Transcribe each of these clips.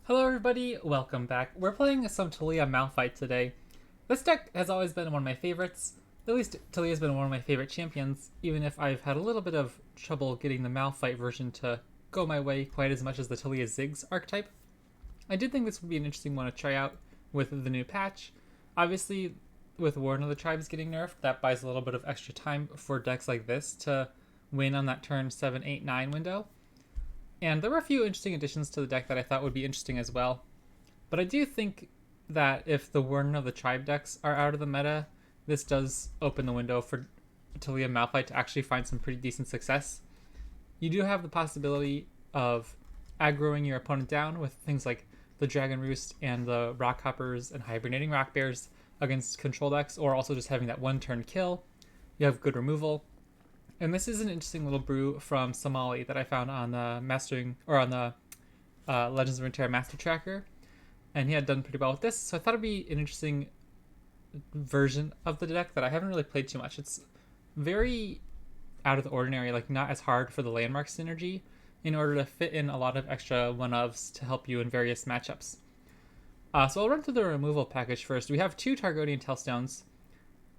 Hello everybody, welcome back. We're playing some Taliyah Malphite today. This deck has always been one of my favorites. At least Taliyah's been one of my favorite champions, even if I've had a little bit of trouble getting the Malphite version to go my way quite as much as the Taliyah Ziggs archetype. I did think this would be an interesting one to try out with the new patch. Obviously, with Warden of the Tribes getting nerfed, that buys a little bit of extra time for decks like this to win on that turn 7, 8, 9 window. And there were a few interesting additions to the deck that I thought would be interesting as well. But I do think that if the Warden of the Tribe decks are out of the meta, this does open the window for Taliyah Malphite to actually find some pretty decent success. You do have the possibility of aggroing your opponent down with things like the Dragon Roost and the Rock Hoppers and Hibernating Rock Bears against control decks, or also just having that one turn kill. You have good removal. And this is an interesting little brew from Somali that I found on the Legends of Runeterra Master Tracker, and he had done pretty well with this. So I thought it'd be an interesting version of the deck that I haven't really played too much. It's very out of the ordinary, like not as hard for the landmark synergy, in order to fit in a lot of extra one-ofs to help you in various matchups. So I'll run through the removal package first. We have 2 Targonian Tellstones.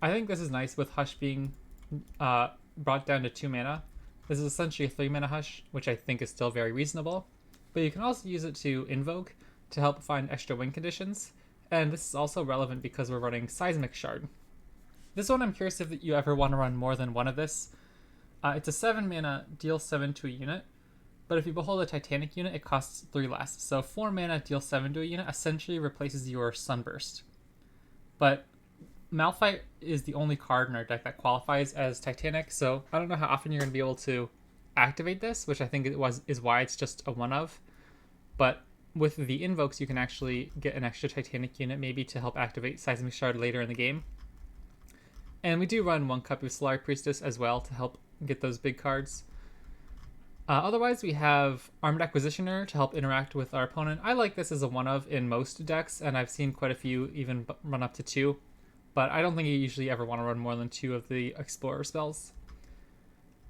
I think this is nice with Hush being brought down to 2 mana. This is essentially a 3 mana Hush, which I think is still very reasonable. But you can also use it to invoke to help find extra win conditions. And this is also relevant because we're running Seismic Shard. This one I'm curious if you ever want to run more than one of this. It's a 7 mana, deal 7 to a unit. But if you behold a Titanic unit, it costs 3 less. So 4 mana, deal 7 to a unit essentially replaces your Sunburst. But Malphite is the only card in our deck that qualifies as Titanic, so I don't know how often you're going to be able to activate this, which I think is why it's just a one of. But with the invokes, you can actually get an extra Titanic unit maybe to help activate Seismic Shard later in the game. And we do run 1 copy of Solari Priestess as well to help get those big cards. Otherwise, we have Armed Acquisitioner to help interact with our opponent. I like this as a one of in most decks, and I've seen quite a few even run up to 2. But I don't think you usually ever want to run more than 2 of the Explorer spells.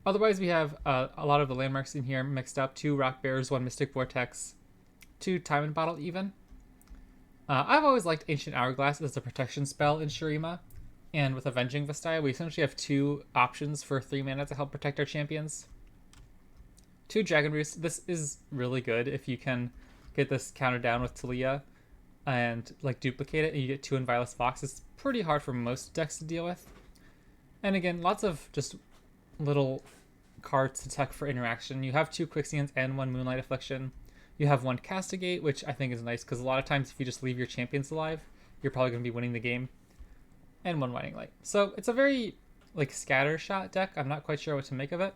Otherwise, we have a lot of the landmarks in here mixed up. 2 Rock Bears, 1 Mystic Vortex, 2 Time and Bottle even. I've always liked Ancient Hourglass as a protection spell in Shurima. And with Avenging Vastaya, we essentially have 2 options for 3 mana to help protect our champions. 2 Dragon Roost. This is really good if you can get this countered down with Taliyah and like duplicate it and you get 2 Inviolate Fox. It's pretty hard for most decks to deal with. And again, lots of just little cards to tech for interaction. You have 2 Quicksands and 1 Moonlight Affliction. You have 1 Castigate, which I think is nice because a lot of times if you just leave your champions alive, you're probably going to be winning the game. And 1 Winding Light. So it's a very like scatter shot deck. I'm not quite sure what to make of it.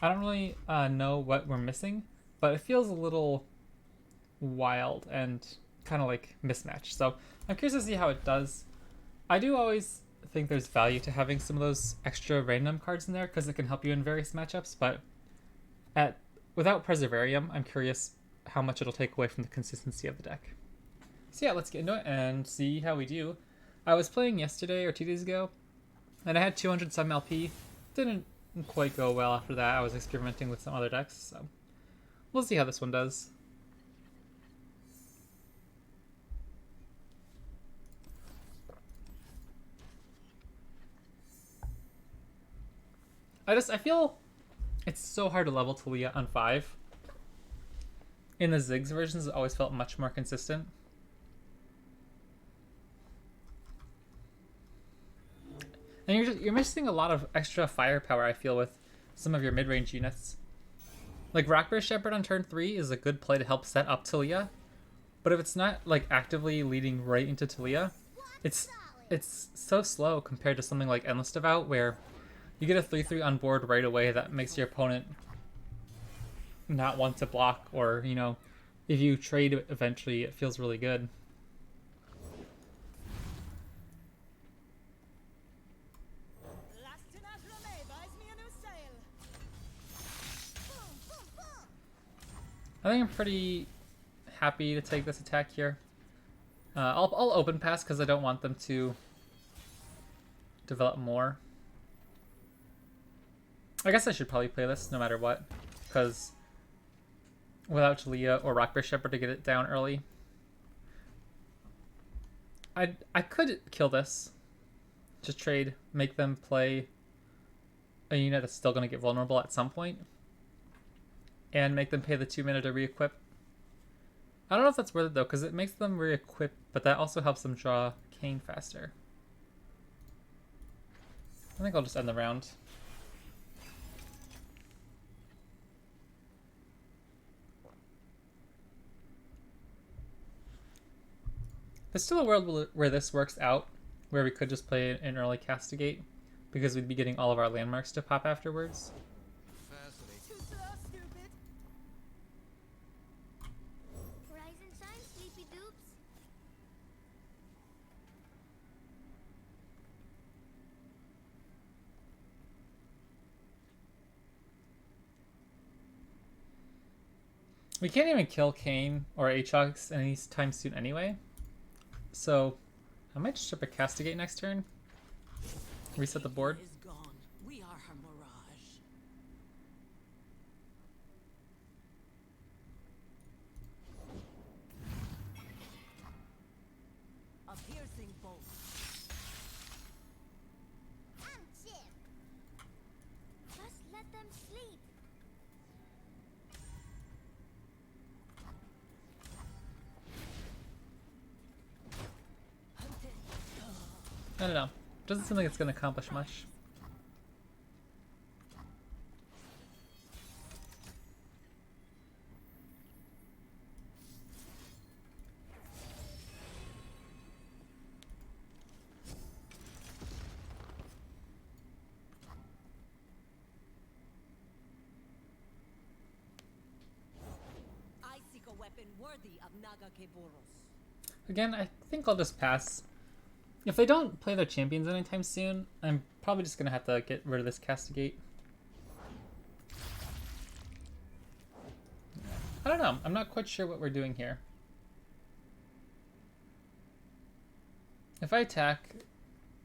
I don't really know what we're missing, but it feels a little wild and kind of like mismatched. So I'm curious to see how it does. I do always think there's value to having some of those extra random cards in there because it can help you in various matchups, but without Preservarium, I'm curious how much it'll take away from the consistency of the deck. So yeah, let's get into it and see how we do. I was playing yesterday or 2 days ago, and I had 200 some LP. Didn't quite go well after that. I was experimenting with some other decks, so we'll see how this one does. I feel it's so hard to level Taliyah on 5. In the Ziggs versions, it always felt much more consistent. And you're missing a lot of extra firepower, I feel, with some of your mid-range units. Like Rockbear Shepherd on turn 3 is a good play to help set up Taliyah, but if it's not like actively leading right into Taliyah, it's so slow compared to something like Endless Devout, where you get a 3/3 on board right away that makes your opponent not want to block, or, you know, if you trade eventually, it feels really good. I think I'm pretty happy to take this attack here. I'll open pass because I don't want them to develop more. I guess I should probably play this no matter what, because without Taliyah or Rockbear Shepherd to get it down early. I could kill this. Just trade, make them play a unit that's still going to get vulnerable at some point, and make them pay the 2 mana to re-equip. I don't know if that's worth it though, because it makes them re-equip, but that also helps them draw Kayn faster. I think I'll just end the round. There's still a world where this works out, where we could just play an early Castigate, because we'd be getting all of our landmarks to pop afterwards. We can't even kill Kayn or Aatrox anytime soon anyway. So I might just trip a Castigate next turn. Reset the board. We are her mirage. A piercing bolt. I'm Jim. Just let them sleep. I don't know. Doesn't seem like it's going to accomplish much. I seek a weapon worthy of Naga Keburos. Again, I think I'll just pass. If they don't play their champions anytime soon, I'm probably just going to have to get rid of this Castigate. I don't know. I'm not quite sure what we're doing here. If I attack,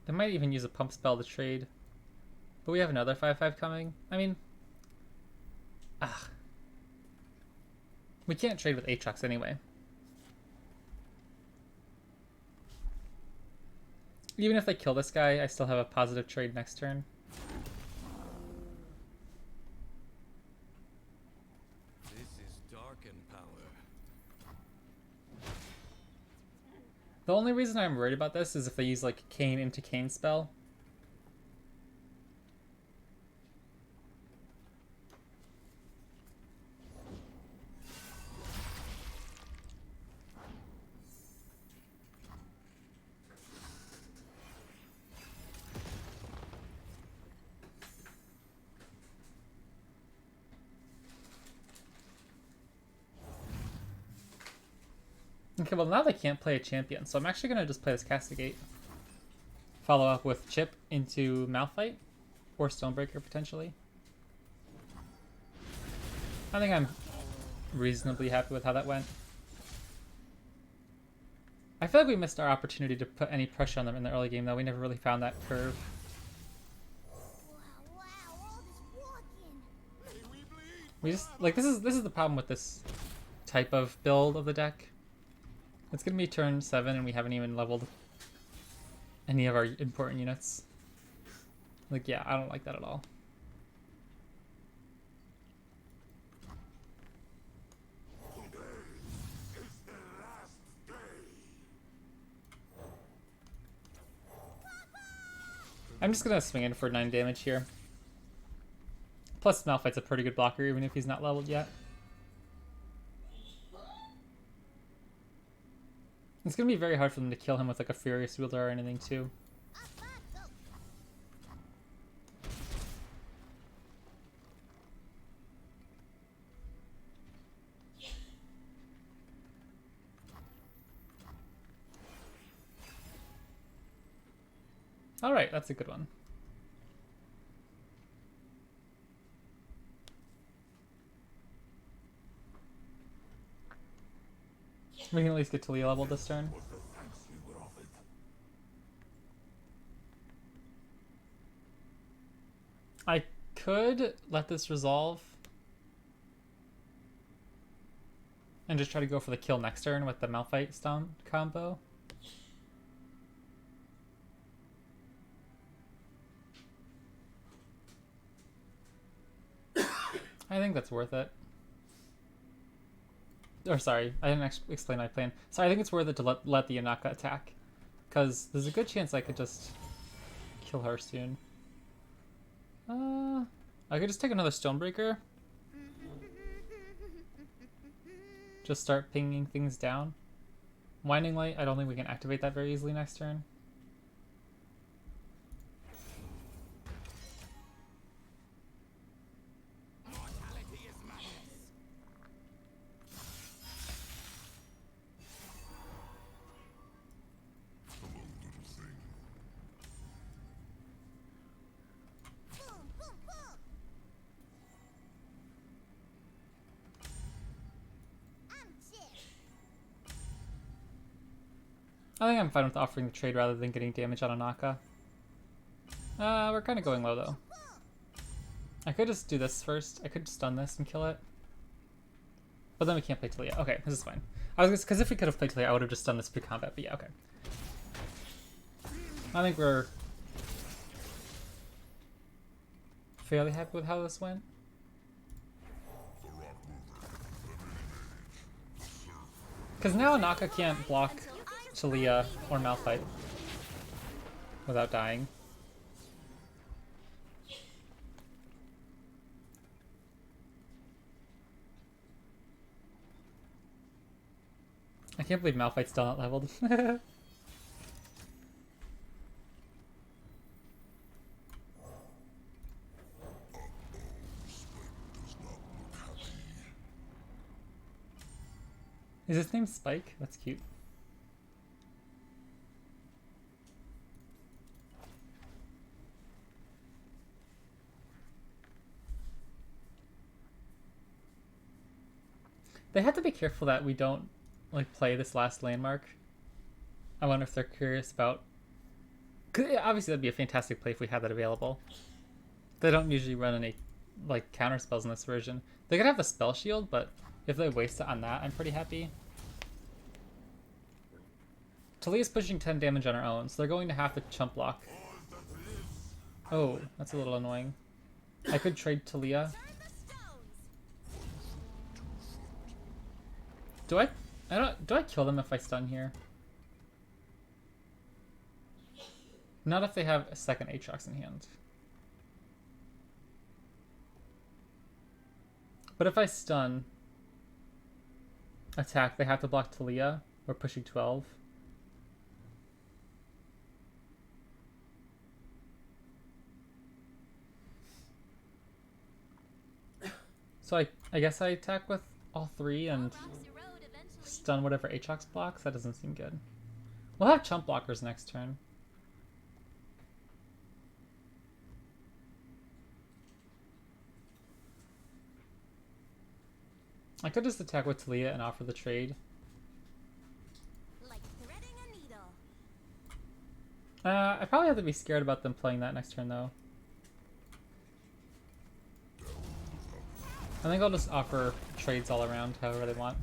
they might even use a pump spell to trade. But we have another 5/5 coming. I mean, we can't trade with Aatrox anyway. Even if they kill this guy, I still have a positive trade next turn. This is Darken power. The only reason I'm worried about this is if they use like Kayn into Kayn spell. Okay, well now they can't play a champion, so I'm actually going to just play this Castigate. Follow up with Chip into Malphite, or Stonebreaker potentially. I think I'm reasonably happy with how that went. I feel like we missed our opportunity to put any pressure on them in the early game though. We never really found that curve. Wow, all this walking. We just, like, this is the problem with this type of build of the deck. It's gonna be turn 7 and we haven't even leveled any of our important units. Like, yeah, I don't like that at all. I'm just gonna swing in for 9 damage here. Plus Malphite's a pretty good blocker even if he's not leveled yet. It's gonna be very hard for them to kill him with like a Furious Wielder or anything too. Alright, that's a good one. We can at least get Taliyah leveled this turn. I could let this resolve. And just try to go for the kill next turn with the Malphite stun combo. I think that's worth it. Or sorry, I didn't actually explain my plan. So I think it's worth it to let the Yanaka attack. Because there's a good chance I could just kill her soon. I could just take another Stonebreaker. Just start pinging things down. Winding Light, I don't think we can activate that very easily next turn. Boom, boom, boom. I'm chill. I think I'm fine with offering the trade rather than getting damage on Anaka. We're kind of going low though. I could just do this first. I could stun this and kill it. But then we can't play Taliyah. Okay, this is fine. I was because if we could have played Taliyah, I would have just done this pre-combat. But yeah, okay. I think we're fairly happy with how this went. Because now Anaka can't block Taliyah or Malphite without dying. I can't believe Malphite's still not leveled. Is his name Spike? That's cute. They have to be careful that we don't like play this last landmark. I wonder if they're curious about. Obviously, that'd be a fantastic play if we had that available. They don't usually run any like counter spells in this version. They could have the spell shield, but if they waste it on that, I'm pretty happy. Taliyah's pushing 10 damage on her own, so they're going to have to chump block. Oh, that's a little annoying. I could trade Taliyah. Do I kill them if I stun here? Not if they have a second Aatrox in hand. But if I stun, attack, they have to block Taliyah. We're pushing 12. So I guess I attack with all three and stun whatever Aatrox blocks. That doesn't seem good. We'll have chump blockers next turn. I could just attack with Taliyah and offer the trade. Like threading a needle. I probably have to be scared about them playing that next turn though. I think I'll just offer trades all around however they want.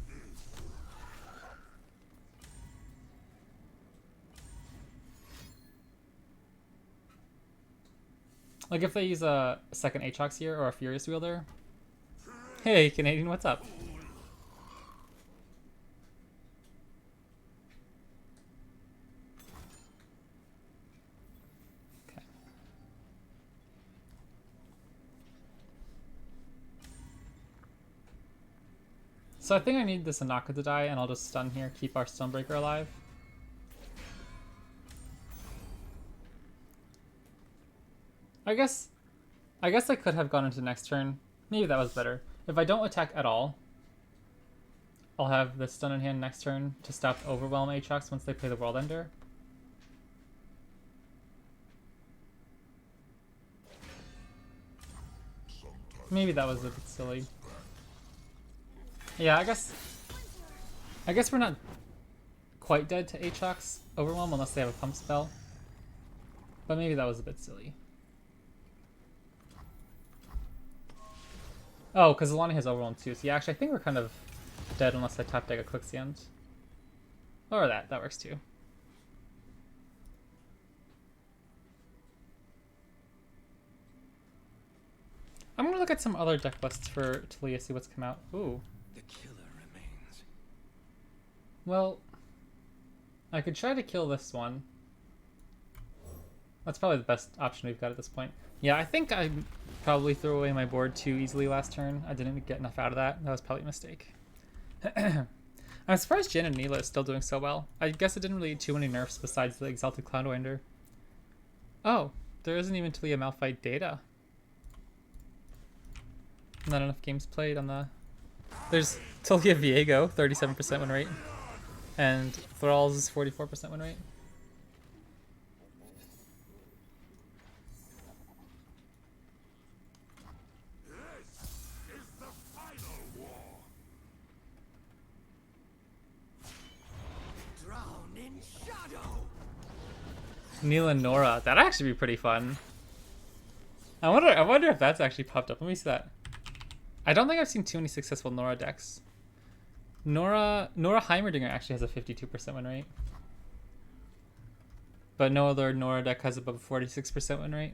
Like if they use a second Aatrox here or a Furious Wielder. Hey Canadian, what's up? Okay. So I think I need this Anaka to die and I'll just stun here, keep our Stonebreaker alive. I guess I could have gone into next turn. Maybe that was better. If I don't attack at all, I'll have the stun in hand next turn to stop the Overwhelm Aatrox once they play the World Ender. Maybe that was a bit silly. Yeah, I guess we're not quite dead to Aatrox Overwhelm unless they have a pump spell. But maybe that was a bit silly. Oh, because Alani has Overwhelm too. So yeah, actually I think we're kind of dead unless I top deck a quicksand. Or that works too. I'm gonna look at some other deck lists for Taliyah, see what's come out. Ooh. The killer remains. Well, I could try to kill this one. That's probably the best option we've got at this point. Yeah, I think I probably threw away my board too easily last turn. I didn't get enough out of that. That was probably a mistake. I'm surprised Jin and Neela is still doing so well. I guess it didn't really too many nerfs besides the Exalted Cloudwinder. Oh, there isn't even Taliyah Malphite data. Not enough games played on the... There's Taliyah Viego, 37% win rate. And Thrall's 44% win rate. Neil and Nora. That'd actually be pretty fun. I wonder if that's actually popped up. Let me see that. I don't think I've seen too many successful Nora decks. Nora Heimerdinger actually has a 52% win rate. But no other Nora deck has above 46% win rate.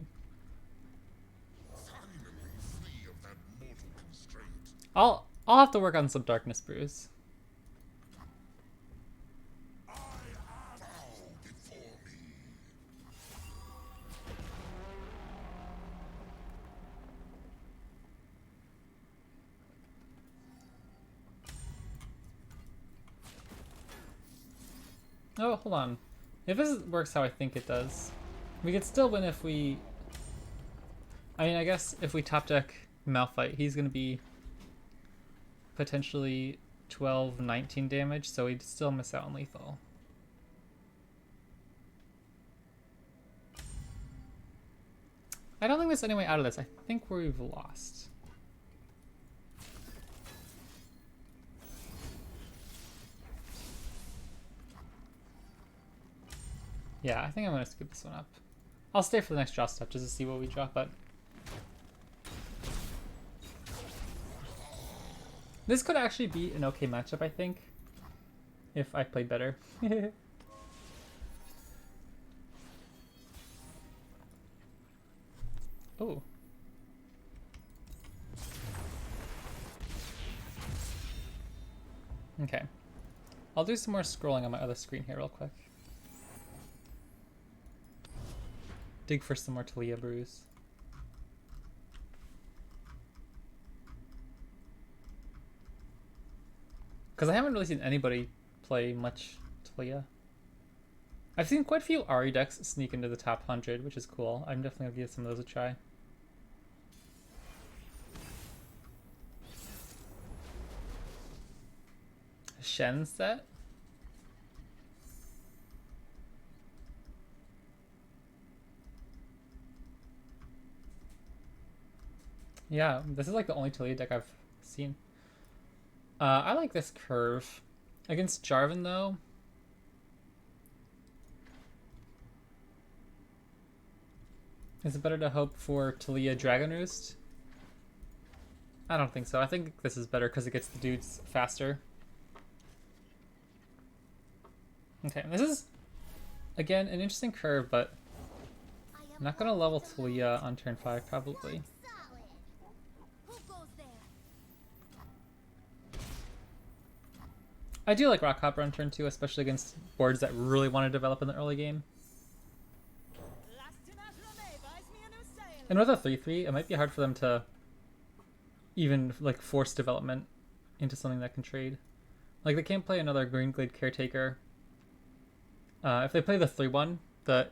I'll have to work on some Darkness Brews. Oh, hold on. If this works how I think it does, we could still win if we... I mean, I guess if we top deck Malphite, he's going to be potentially 12, 19 damage, so we'd still miss out on lethal. I don't think there's any way out of this. I think we've lost. Yeah, I think I'm going to skip this one up. I'll stay for the next draw step just to see what we draw, but... This could actually be an okay matchup, I think. If I played better. Oh. Okay. I'll do some more scrolling on my other screen here real quick. Dig for some more Taliyah brews. Because I haven't really seen anybody play much Taliyah. I've seen quite a few Ahri decks sneak into the top 100, which is cool. I'm definitely going to give some of those a try. Shen set? Yeah, this is like the only Taliyah deck I've seen. I like this curve. Against Jarvan, though... Is it better to hope for Taliyah Dragon Roost? I don't think so. I think this is better because it gets the dudes faster. Okay, this is, again, an interesting curve, but I'm not going to level Taliyah on turn 5, probably. I do like Rockhopper on turn 2, especially against boards that really want to develop in the early game. And with a 3-3, it might be hard for them to even like force development into something that can trade. Like they can't play another Greenglade Caretaker. If they play the 3-1, I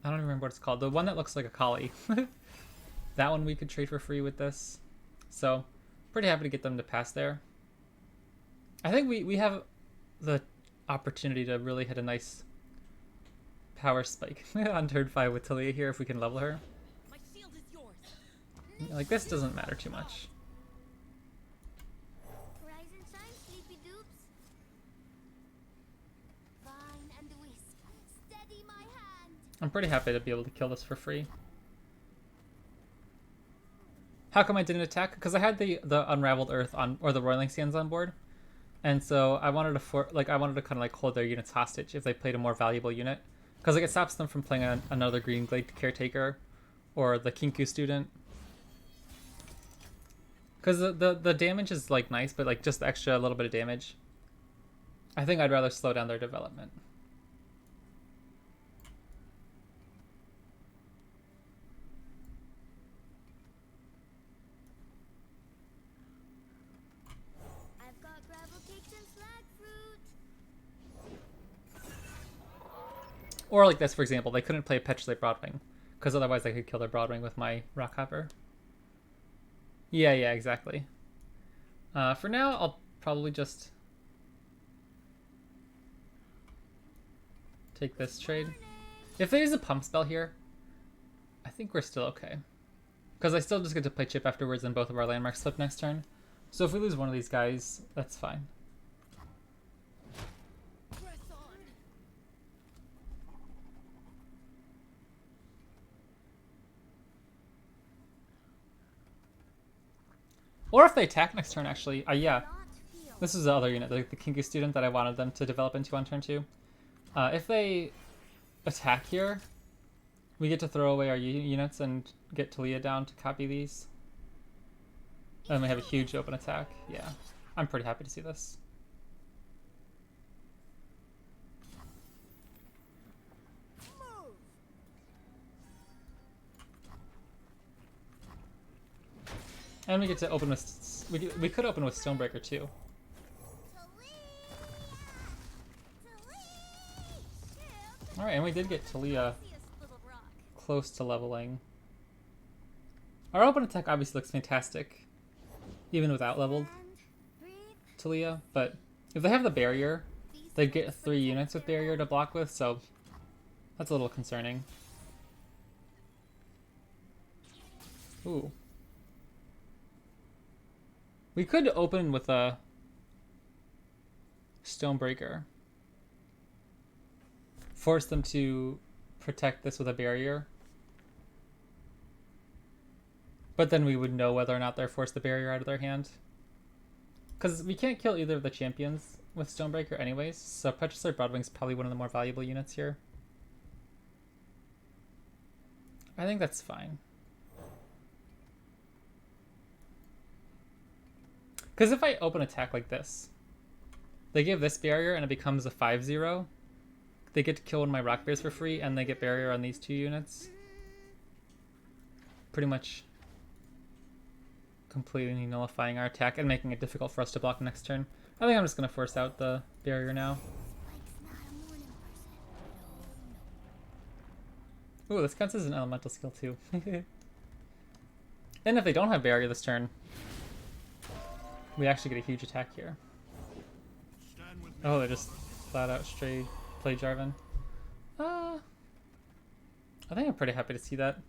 don't even remember what it's called. The one that looks like a collie. That one we could trade for free with this. So, pretty happy to get them to pass there. I think we have the opportunity to really hit a nice power spike on turn 5 with Taliyah here if we can level her. My shield is yours. Like, this doesn't matter too much. Rise and shine, sleepy dupes. Vine and wisp, steady my hand. I'm pretty happy to be able to kill this for free. How come I didn't attack? Because I had the Unraveled Earth on, or the Roiling Sands on board, and so I wanted to I wanted to kind of like hold their units hostage if they played a more valuable unit, because like it stops them from playing another Green Glade Caretaker, or the Kinku Student. Because the damage is like nice, but like just the extra little bit of damage. I think I'd rather slow down their development. I've got gravel cakes and slag fruit. Or like this, for example, they couldn't play Petrolate Broadwing, because otherwise I could kill their Broadwing with my Rockhopper. Yeah, exactly. For now, I'll probably just take this trade. If there's a pump spell here, I think we're still okay. Because I still just get to play chip afterwards and both of our landmarks flip next turn. So if we lose one of these guys, that's fine. Press on. Or if they attack next turn, actually. Yeah. Not feel. This is the other unit, the Kinku Student that I wanted them to develop into on turn 2. If they attack here, we get to throw away our units and get Taliyah down to copy these. And we have a huge open attack. Yeah, I'm pretty happy to see this. Move. And we get to open with... We could open with Stonebreaker too. Alright, and we did get Taliyah close to leveling. Our open attack obviously looks fantastic, even without leveled Taliyah, but if they have the barrier, they get 3 units with barrier to block with, so that's a little concerning. Ooh. We could open with a Stonebreaker. Force them to protect this with a barrier. But then we would know whether or not they're forced the barrier out of their hand. Because we can't kill either of the champions with Stonebreaker anyways, so Petrolate Broadwing's probably one of the more valuable units here. I think that's fine. Because if I open attack like this, they give this barrier and it becomes a 5-0. They get to kill one of my rock bears for free, and they get barrier on these 2 units. Pretty much completely nullifying our attack and making it difficult for us to block next turn. I think I'm just going to force out the barrier now. Ooh, this counts as an elemental skill too. And if they don't have barrier this turn, we actually get a huge attack here. Oh, they just flat out straight play Jarvan. I think I'm pretty happy to see that.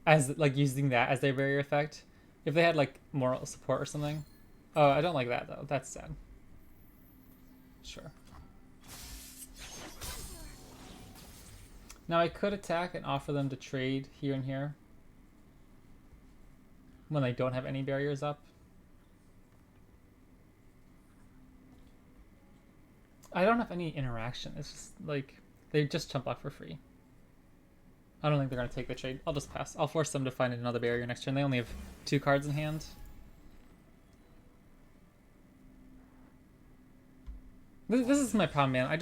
As like using that as their barrier effect. If they had like moral support or something. Oh, I don't like that though. That's sad. Sure. Now I could attack and offer them to trade here and here when they don't have any barriers up. I don't have any interaction. It's just like they just jump off for free. I don't think they're going to take the trade. I'll just pass. I'll force them to find another barrier next turn. They only have 2 cards in hand. This is my problem, man.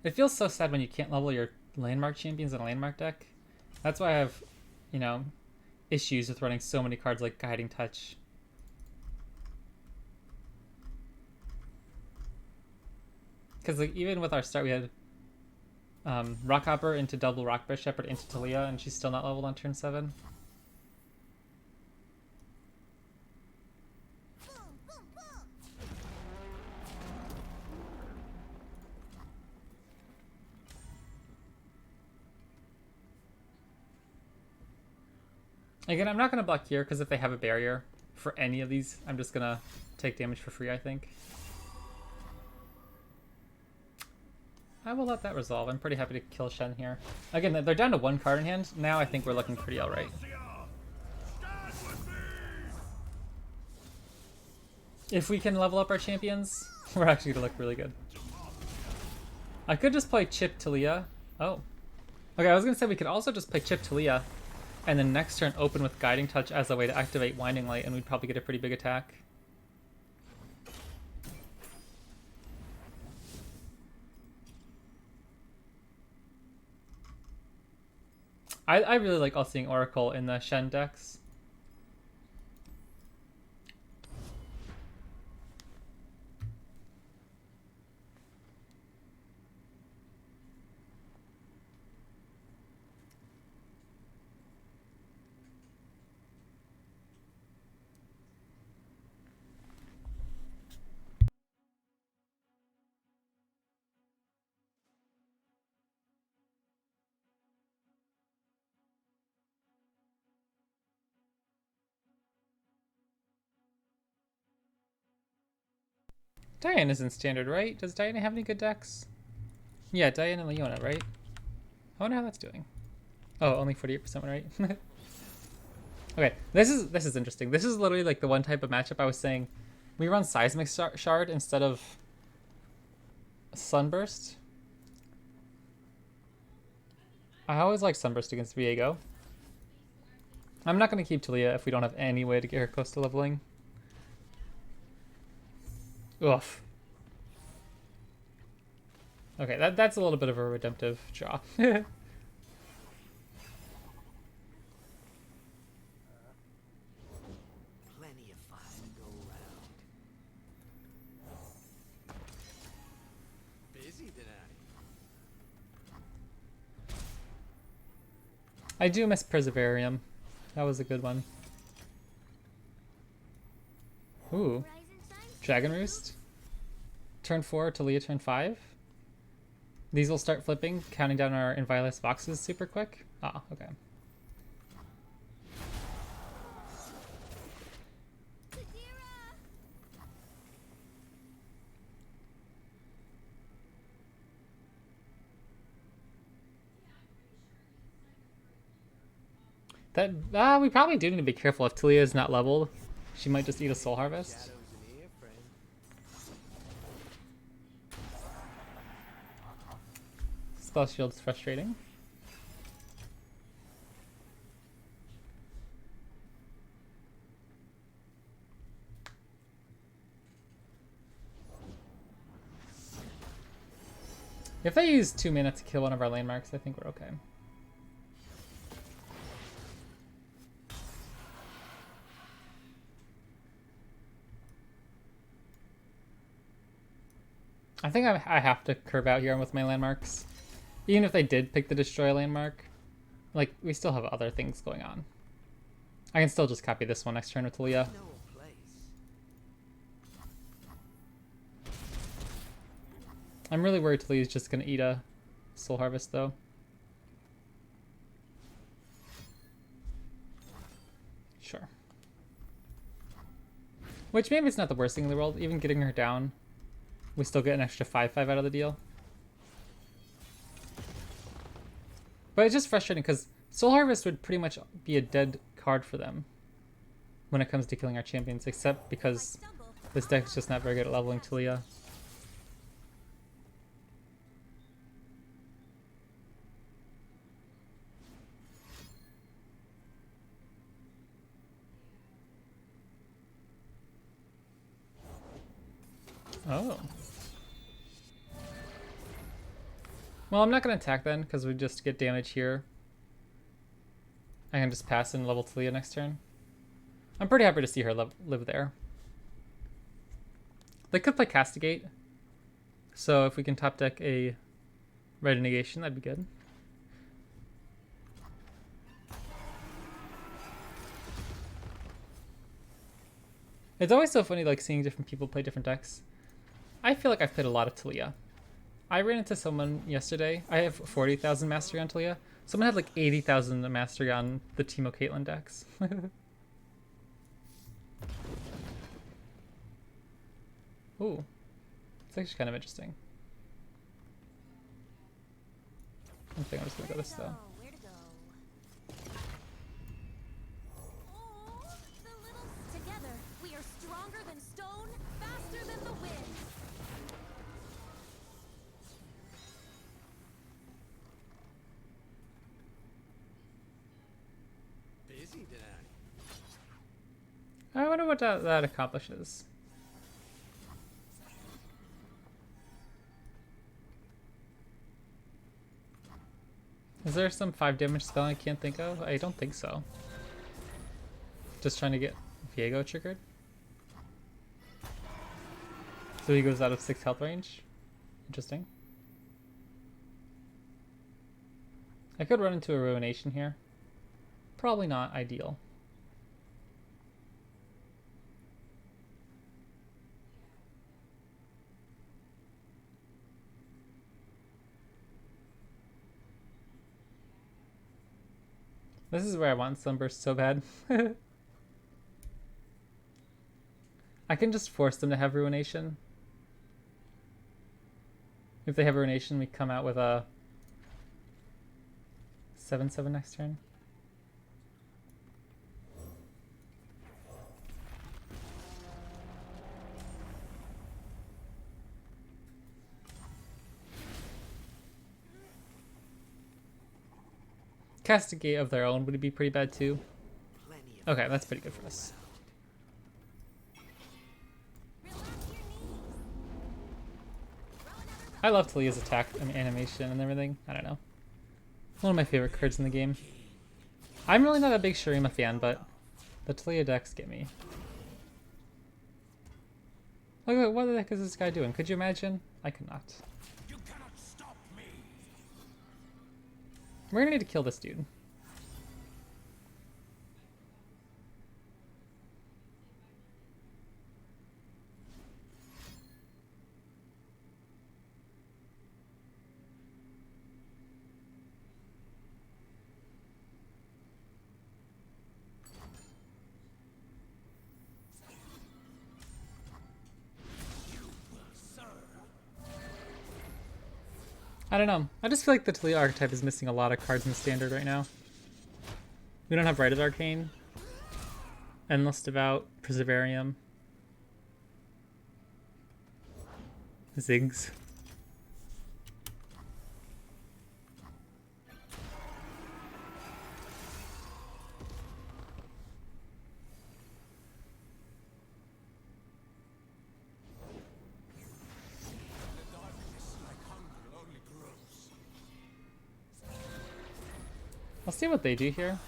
It feels so sad when you can't level your landmark champions in a landmark deck. That's why I have, issues with running so many cards like Guiding Touch. Because like even with our start, we had Rockhopper into double Rockbear Shepherd into Taliyah, and she's still not leveled on turn 7. Again, I'm not going to block here because if they have a barrier for any of these, I'm just going to take damage for free, I think. I will let that resolve. I'm pretty happy to kill Shen here. Again, they're down to 1 card in hand. Now I think we're looking pretty alright. If we can level up our champions, we're actually gonna look really good. I could just play Chip Taliyah. Oh. Okay, I was gonna say we could also just play Chip Taliyah and then next turn open with Guiding Touch as a way to activate Winding Light, and we'd probably get a pretty big attack. I really like all seeing Oracle in the Shen decks. Diana's in standard, right? Does Diana have any good decks? Yeah, Diana and Leona, right? I wonder how that's doing. Oh, only 48% right? Okay, this is interesting. This is literally like the one type of matchup I was saying. We run Seismic Shard instead of Sunburst. I always like Sunburst against Viego. I'm not going to keep Taliyah if we don't have any way to get her close to leveling. Oof. Okay, that's a little bit of a redemptive draw. Plenty of fire to go around. Busy tonight. I do miss Perseverarium. That was a good one. Ooh. Dragon Roost. Turn 4, Taliyah turn 5. These will start flipping, counting down our Inviolus boxes super quick. Ah, okay. That we probably do need to be careful if Taliyah is not leveled. She might just eat a Soul Harvest. Shadows in here, friend. Spell Shield's frustrating. If they use 2 mana to kill one of our landmarks, I think we're okay. I think I have to curve out here with my landmarks. Even if they did pick the destroy landmark, like, we still have other things going on. I can still just copy this one next turn with Taliyah. No place. I'm really worried Taliyah's just gonna eat a Soul Harvest though. Sure. Which maybe it's not the worst thing in the world. Even getting her down, we still get an extra 5/5 out of the deal. But it's just frustrating because Soul Harvest would pretty much be a dead card for them when it comes to killing our champions, except because this deck's just not very good at leveling Taliyah. Oh. Well, I'm not going to attack then, because we just get damage here. I can just pass and level Taliyah next turn. I'm pretty happy to see her live there. They could play Castigate. So if we can top deck a Red Negation, that'd be good. It's always so funny like seeing different people play different decks. I feel like I've played a lot of Taliyah. I ran into someone yesterday. I have 40,000 mastery on Taliyah. Someone had like 80,000 mastery on the Teemo Caitlyn decks. Ooh, it's actually kind of interesting. I think I'm just gonna go this though. Where to go? Oh, the little together. We are stronger than stone, what that accomplishes. Is there some 5 damage spell I can't think of? I don't think so. Just trying to get Viego triggered. So he goes out of 6 health range. Interesting. I could run into a Ruination here. Probably not ideal. This is where I want Sunburst so bad. I can just force them to have Ruination. If they have Ruination, we come out with a 7/7 next turn. Castigate of their own would be pretty bad too. Okay, that's pretty good for us. I love Taliyah's attack and animation and everything. I don't know. One of my favorite cards in the game. I'm really not a big Shurima fan, but the Taliyah decks get me. Look at what the heck is this guy doing? Could you imagine? I could not. You cannot stop me. We're gonna need to kill this dude. I don't know. I just feel like the Taliyah archetype is missing a lot of cards in Standard right now. We don't have Rite of the Arcane, Endless Devout, Preservarium, Ziggs. I'll see what they do here.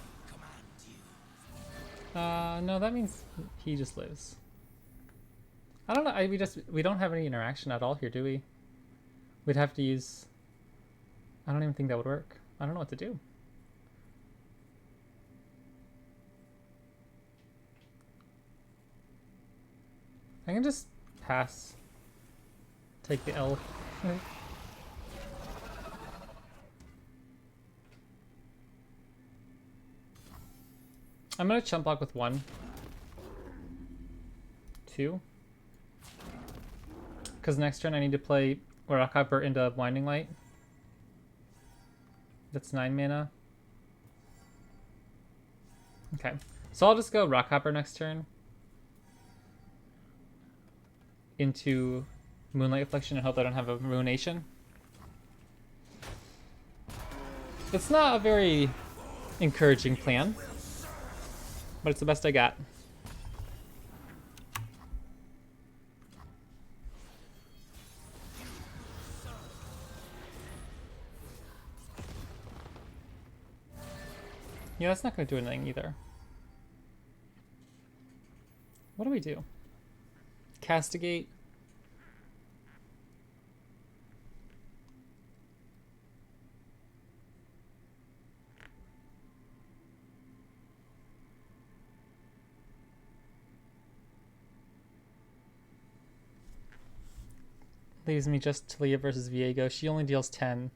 No, that means he just lives. I don't know. We don't have any interaction at all here, do we? We'd have to use. I don't even think that would work. I don't know what to do. I can just pass. Take the L. I'm gonna chump block with 1, 2, because next turn I need to play Rockhopper into Winding Light. That's 9 mana. Okay, so I'll just go Rockhopper next turn into Moonlight Reflection and hope I don't have a Ruination. It's not a very encouraging plan, but it's the best I got. Yeah, that's not going to do anything either. What do we do? Castigate. Leaves me just Taliyah versus Viego. She only deals 10.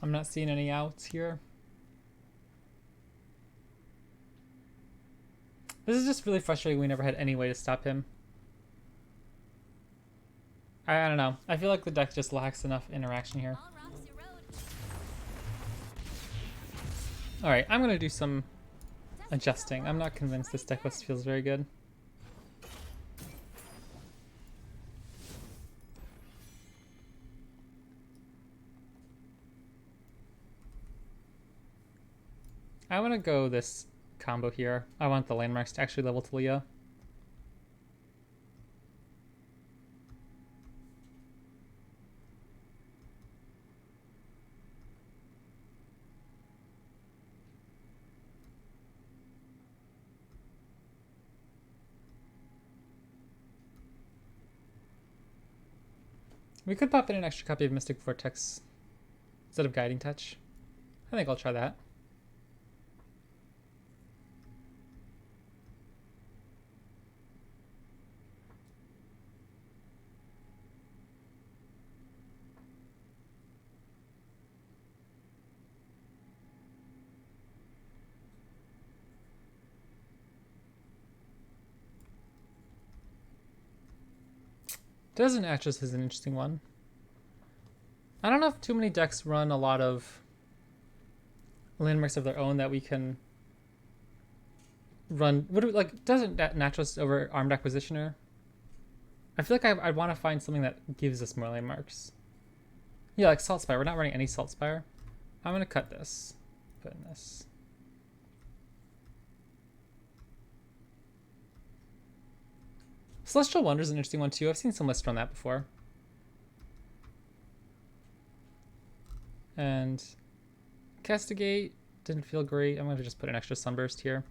I'm not seeing any outs here. This is just really frustrating. We never had any way to stop him. I don't know. I feel like the deck just lacks enough interaction here. Alright, I'm going to do some adjusting. I'm not convinced this deck list feels very good. I want to go this combo here. I want the landmarks to actually level Taliyah. We could pop in an extra copy of Mystic Vortex instead of Guiding Touch. I think I'll try that. Desert Actress is an interesting one. I don't know if too many decks run a lot of landmarks of their own that we can run. What do we, like, Desert Naturalist over Armed Acquisitioner? I feel like I want to find something that gives us more landmarks. Yeah, like Salt Spire. We're not running any Salt Spire. I'm going to cut this. Put in this. Celestial Wonder is an interesting one too. I've seen some lists run that before. And Castigate didn't feel great. I'm going to just put an extra Sunburst here.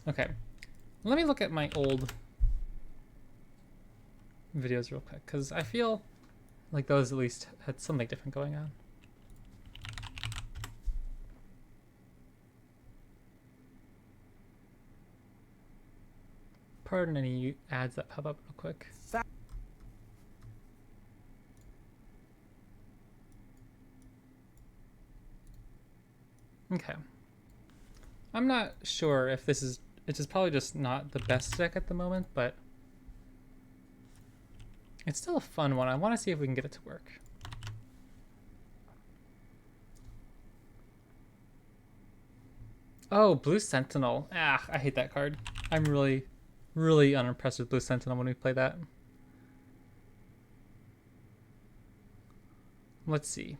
Okay. Let me look at my old videos real quick, because I feel like those at least had something different going on. Pardon any ads that pop up real quick. Okay. I'm not sure if this is... It's just probably just not the best deck at the moment, but it's still a fun one. I want to see if we can get it to work. Oh, Blue Sentinel. Ah, I hate that card. I'm really, really unimpressed with Blue Sentinel when we play that. Let's see.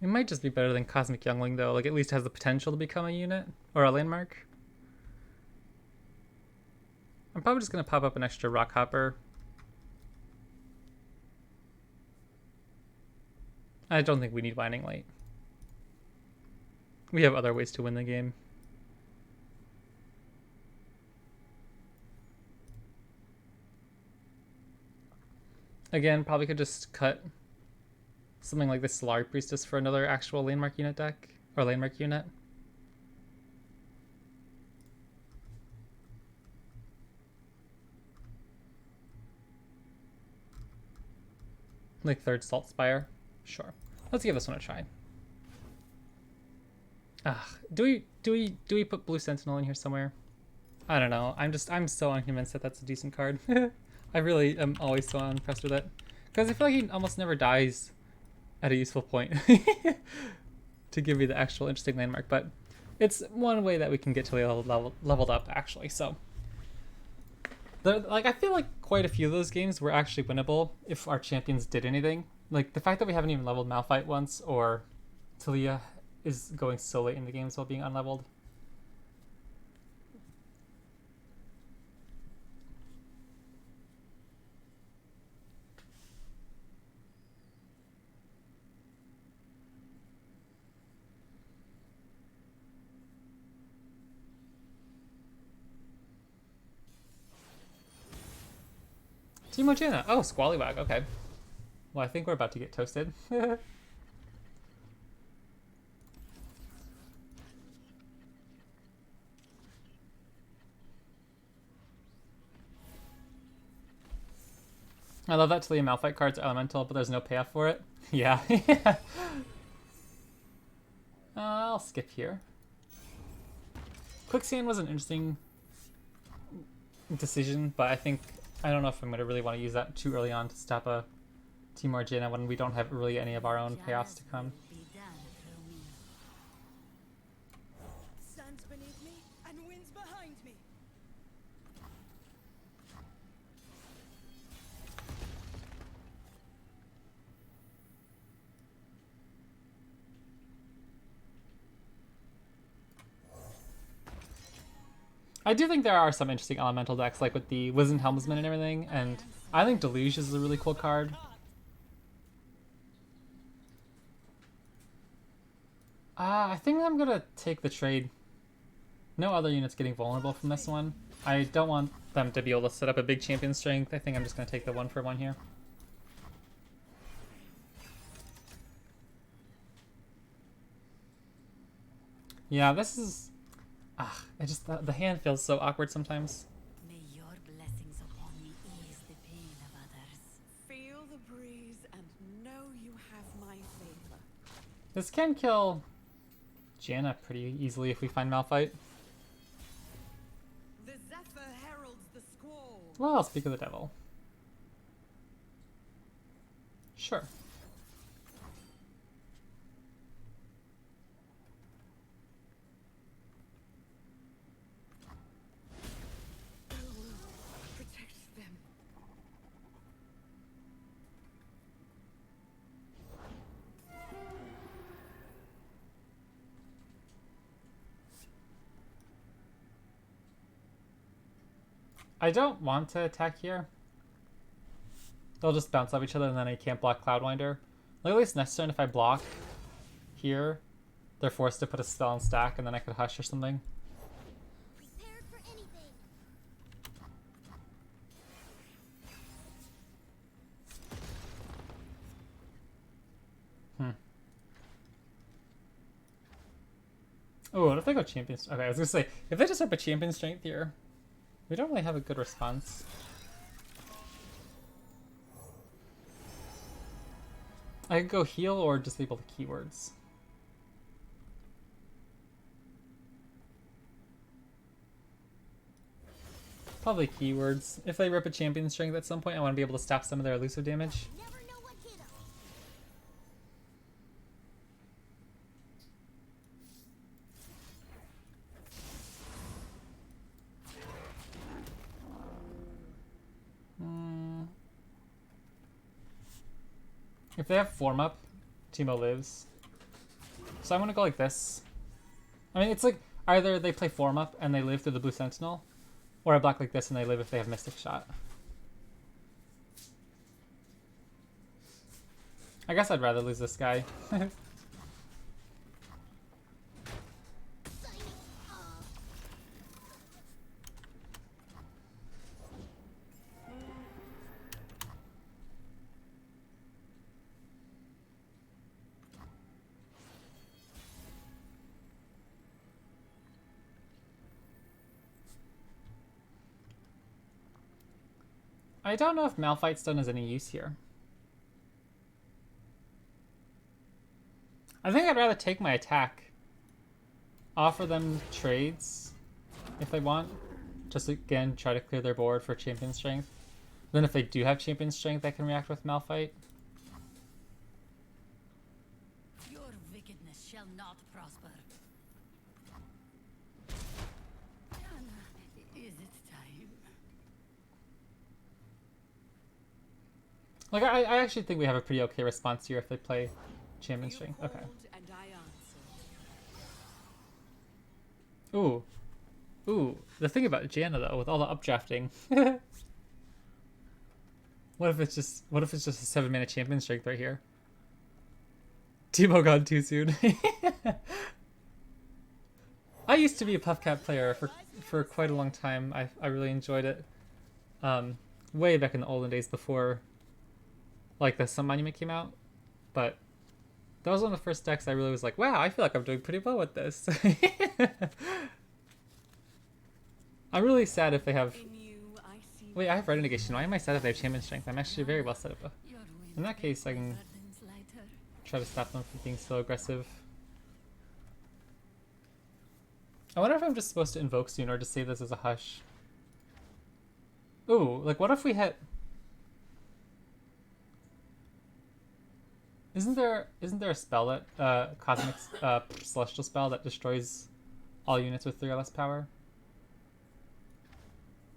It might just be better than Cosmic Youngling, though. Like, at least has the potential to become a unit or a landmark. I'm probably just going to pop up an extra Rock Hopper. I don't think we need Winding Light. We have other ways to win the game. Again, probably could just cut something like this Solari Priestess for another actual landmark unit deck, or landmark unit. Like third Salt Spire. Sure. Let's give this one a try. Do we put Blue Sentinel in here somewhere? I don't know. I'm so unconvinced that that's a decent card. I really am always so unimpressed with it. Because I feel like he almost never dies at a useful point to give you the actual interesting landmark, but it's one way that we can get to leveled up, actually. So, I feel like quite a few of those games were actually winnable if our champions did anything. Like, the fact that we haven't even leveled Malphite once, or Taliyah is going so late in the games while being unleveled. Timo Jana. Oh, Squallywag. Okay. Well, I think we're about to get toasted. I love that Taliyah Malphite card's elemental, but there's no payoff for it. Yeah. I'll skip here. Quicksand was an interesting decision, but I don't know if I'm gonna really want to use that too early on to stop a team or Jaina when we don't have really any of our own payoffs to come. Be done through me. Stands beneath me and winds behind me. I do think there are some interesting elemental decks, like with the Wizened Helmsman and everything, and I think Deluge is a really cool card. I think I'm gonna take the trade. No other units getting vulnerable from this one. I don't want them to be able to set up a big champion strength. I think I'm just gonna take the 1-for-1 here. Yeah, this is... the hand feels so awkward sometimes. May your blessings upon me ease the pain of others. Feel the breeze and know you have my favor. This can kill Jaina pretty easily if we find Malphite. The zephyr heralds the squall. Well, I'll speak of the devil. Sure. Protect them. I don't want to attack here. They'll just bounce off each other and then I can't block Cloudwinder. Like, at least next turn if I block here, they're forced to put a spell on stack and then I could hush or something. Prepared for anything. Oh, what if they go champion? Okay, I was gonna say, if they just have a champion strength here, we don't really have a good response. I could go heal or disable the keywords. Probably keywords. If they rip a champion strength at some point, I want to be able to stop some of their elusive damage. Never know what hit 'em. If they have form up, Teemo lives. So I'm gonna go like this. I mean, it's like either they play form up and they live through the blue sentinel, or I block like this and they live if they have mystic shot. I guess I'd rather lose this guy. I don't know if Malphite Stun has any use here. I think I'd rather take my attack. Offer them trades if they want. Just again, try to clear their board for champion strength. Then if they do have champion strength, I can react with Malphite. Your wickedness shall not prosper. Anna, is it time? Like, I actually think we have a pretty okay response here if they play champion You strength. called Okay. and I answered. Ooh. Ooh. The thing about Jaina though, with all the updrafting. What if it's just a 7-mana champion strength right here? Teemo gone too soon. I used to be a PuffCat player for quite a long time. I really enjoyed it. Way back in the olden days before like the Sun Monument came out. But that was one of the first decks I really was like, wow, I feel like I'm doing pretty well with this. I'm really sad if they have... In you, I see Wait, I have Red Negation. Why am I sad if they have Champion Strength? I'm actually very well set up. Your wind In that case, I can burdens lighter. try to stop them from being so aggressive. I wonder if I'm just supposed to invoke soon or just save this as a hush. Ooh, like what if we hit... Isn't there a spell that cosmic celestial spell that destroys all units with 3 or less power?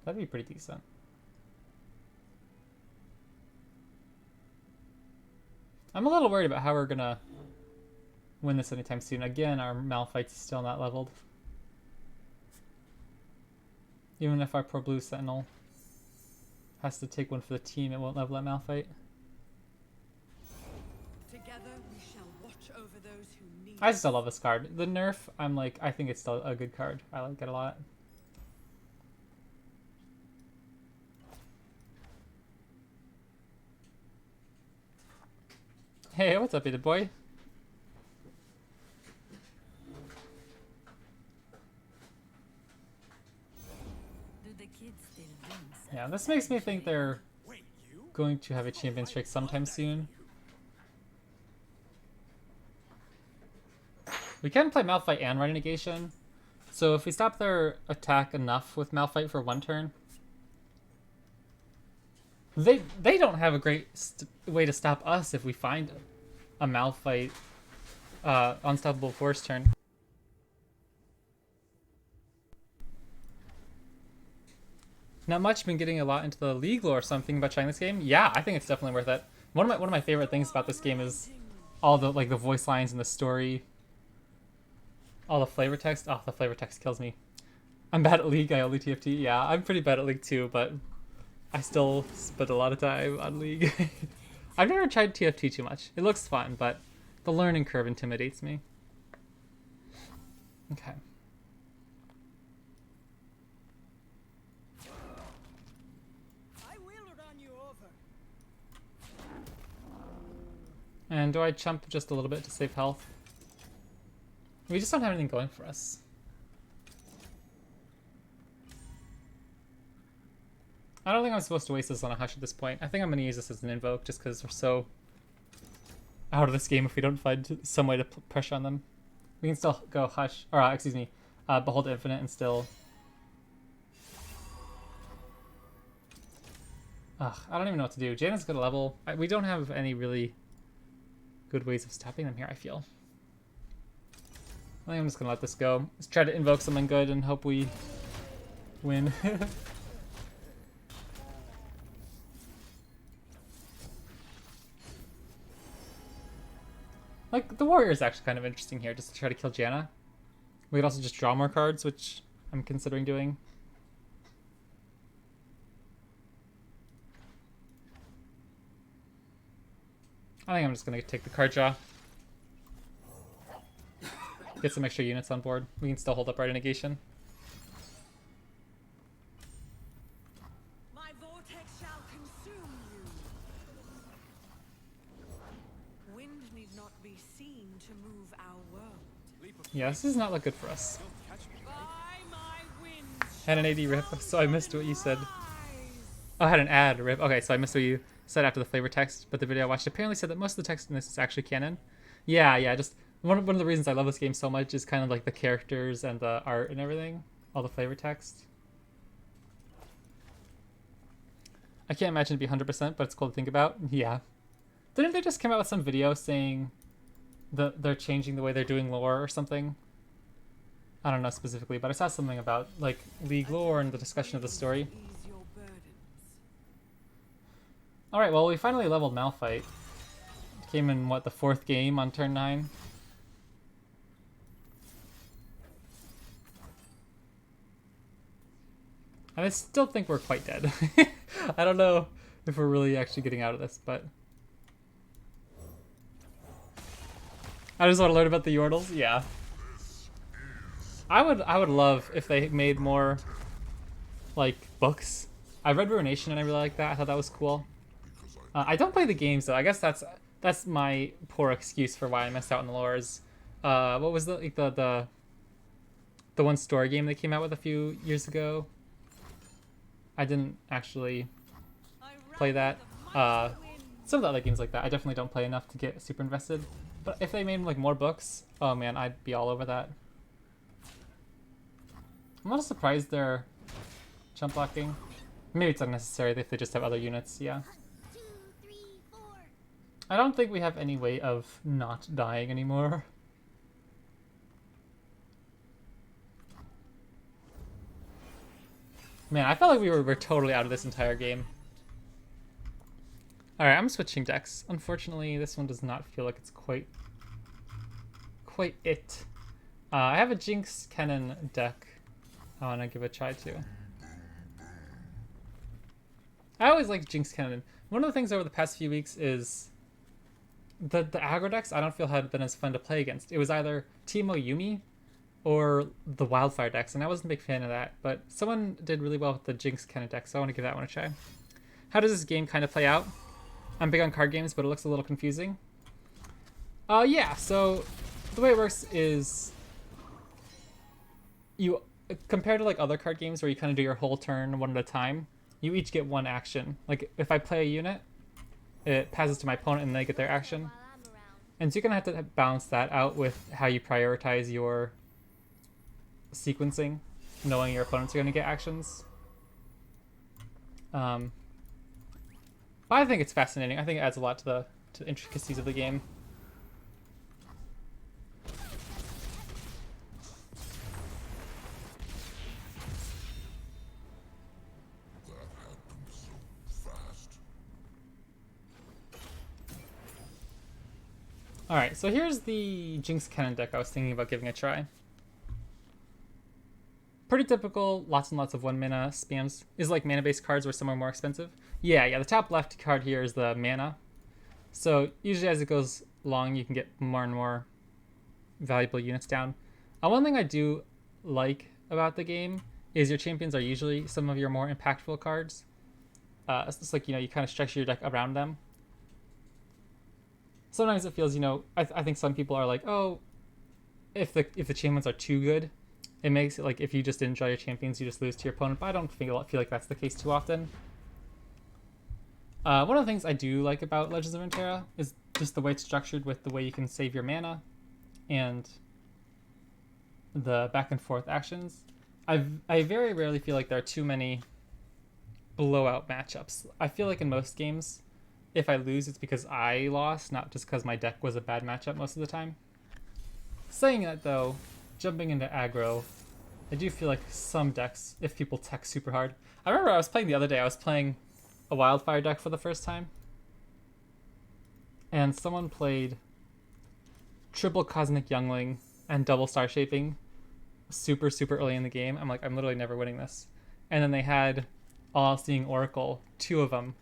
That'd be pretty decent. I'm a little worried about how we're gonna win this anytime soon. Again, our Malphite's still not leveled. Even if our Pro Blue Sentinel has to take one for the team, it won't level at Malphite. Together we shall watch over those who need I still love this card. The nerf, I think it's still a good card. I like it a lot. Hey, what's up, baby boy? Do the kids still dance? Yeah, this makes me think they're Wait, you? going to have a champion strike sometime soon. We can play Malphite and Running Negation. So if we stop their attack enough with Malphite for 1 turn, they don't have a great way to stop us if we find a Malphite Unstoppable Force turn. Not much. Been getting a lot into the league lore, so I'm thinking about trying this game. Yeah, I think it's definitely worth it. One of my favorite things about this game is all the the voice lines and the story. All the flavor text. Oh, the flavor text kills me. I'm bad at League. I only TFT. Yeah, I'm pretty bad at League too, but I still spend a lot of time on League. I've never tried TFT too much. It looks fun, but the learning curve intimidates me. Okay. I will run you over. And do I chump just a little bit to save health? We just don't have anything going for us. I don't think I'm supposed to waste this on a Hush at this point. I think I'm going to use this as an invoke just because we're so out of this game if we don't find some way to pressure on them. We can still go Hush, or excuse me, Behold Infinite and still... Ugh, I don't even know what to do. Janet's good level. We don't have any really good ways of stopping them here, I feel. I think I'm just going to let this go. Let's try to invoke something good and hope we win. Like, the warrior is actually kind of interesting here, just to try to kill Janna. We could also just draw more cards, which I'm considering doing. I think I'm just going to take the card draw. Get some extra units on board. We can still hold up right in negation. My vortex shall consume you. Wind need not be seen to move our world. Yeah, this does not look good for us. By my wind Had an AD rip, so I missed what you said. rise. Oh, I had an ad rip. Okay, so I missed what you said after the flavor text, but the video I watched apparently said that most of the text in this is actually canon. Yeah, just one of the reasons I love this game so much is kind of like the characters and the art and everything. All the flavor text. I can't imagine it'd be 100%, but it's cool to think about. Yeah. Didn't they just come out with some video saying they're changing the way they're doing lore or something? I don't know specifically, but I saw something about like League lore and the discussion of the story. Ease your burdens. Alright, well we finally leveled Malphite. Came in, what, the 4th game on turn 9? And I still think we're quite dead. I don't know if we're really actually getting out of this, but... I just want to learn about the Yordles? Yeah. I would love if they made more, like, books. I read Ruination and I really like that. I thought that was cool. I don't play the games, though. I guess that's my poor excuse for why I missed out on the lore is... what was the one story game they came out with a few years ago? I didn't actually play that. Some of the other games like that, I definitely don't play enough to get super invested. But if they made like more books, oh man, I'd be all over that. I'm not surprised they're chump blocking. Maybe it's unnecessary if they just have other units, yeah. 2, 3, 4. I don't think we have any way of not dying anymore. Man, I felt like we're totally out of this entire game. Alright, I'm switching decks. Unfortunately, this one does not feel like it's quite it. I have a Jinx Cannon deck I want to give a try to. I always like Jinx Cannon. One of the things over the past few weeks is the aggro decks I don't feel had been as fun to play against. It was either Teemo Yumi or the Wildfire decks, and I wasn't a big fan of that. But someone did really well with the Jinx Cannon deck, so I want to give that one a try. How does this game kind of play out? I'm big on card games, but it looks a little confusing. Yeah, so the way it works is you, compared to like other card games where you kind of do your whole turn one at a time, you each get one action. Like if I play a unit, it passes to my opponent and they get their action. While I'm around. And so you're gonna have to balance that out with how you prioritize your sequencing, knowing your opponents are gonna get actions. But I think it's fascinating. I think it adds a lot to the intricacies of the game. Alright, so here's the Jinx Cannon deck I was thinking about giving a try. Pretty typical, lots and lots of 1 mana spams. Is like mana-based cards were somewhere more expensive. Yeah, the top left card here is the mana. So usually as it goes along, you can get more and more valuable units down. One thing I do like about the game is your champions are usually some of your more impactful cards. It's just like, you kind of structure your deck around them. Sometimes it feels, I think some people are like, oh, if the champions are too good, it makes it like if you just enjoy your champions, you just lose to your opponent. But I don't feel like that's the case too often. One of the things I do like about Legends of Runeterra is just the way it's structured with the way you can save your mana and the back and forth actions. I very rarely feel like there are too many blowout matchups. I feel like in most games, if I lose, it's because I lost, not just because my deck was a bad matchup most of the time. Saying that though, jumping into aggro, I do feel like some decks, if people tech super hard. I remember I was playing the other day, I was playing a Wildfire deck for the first time. And someone played triple Cosmic Youngling and double Star Shaping super early in the game. I'm like, I'm literally never winning this. And then they had All-Seeing Oracle, 2 of them,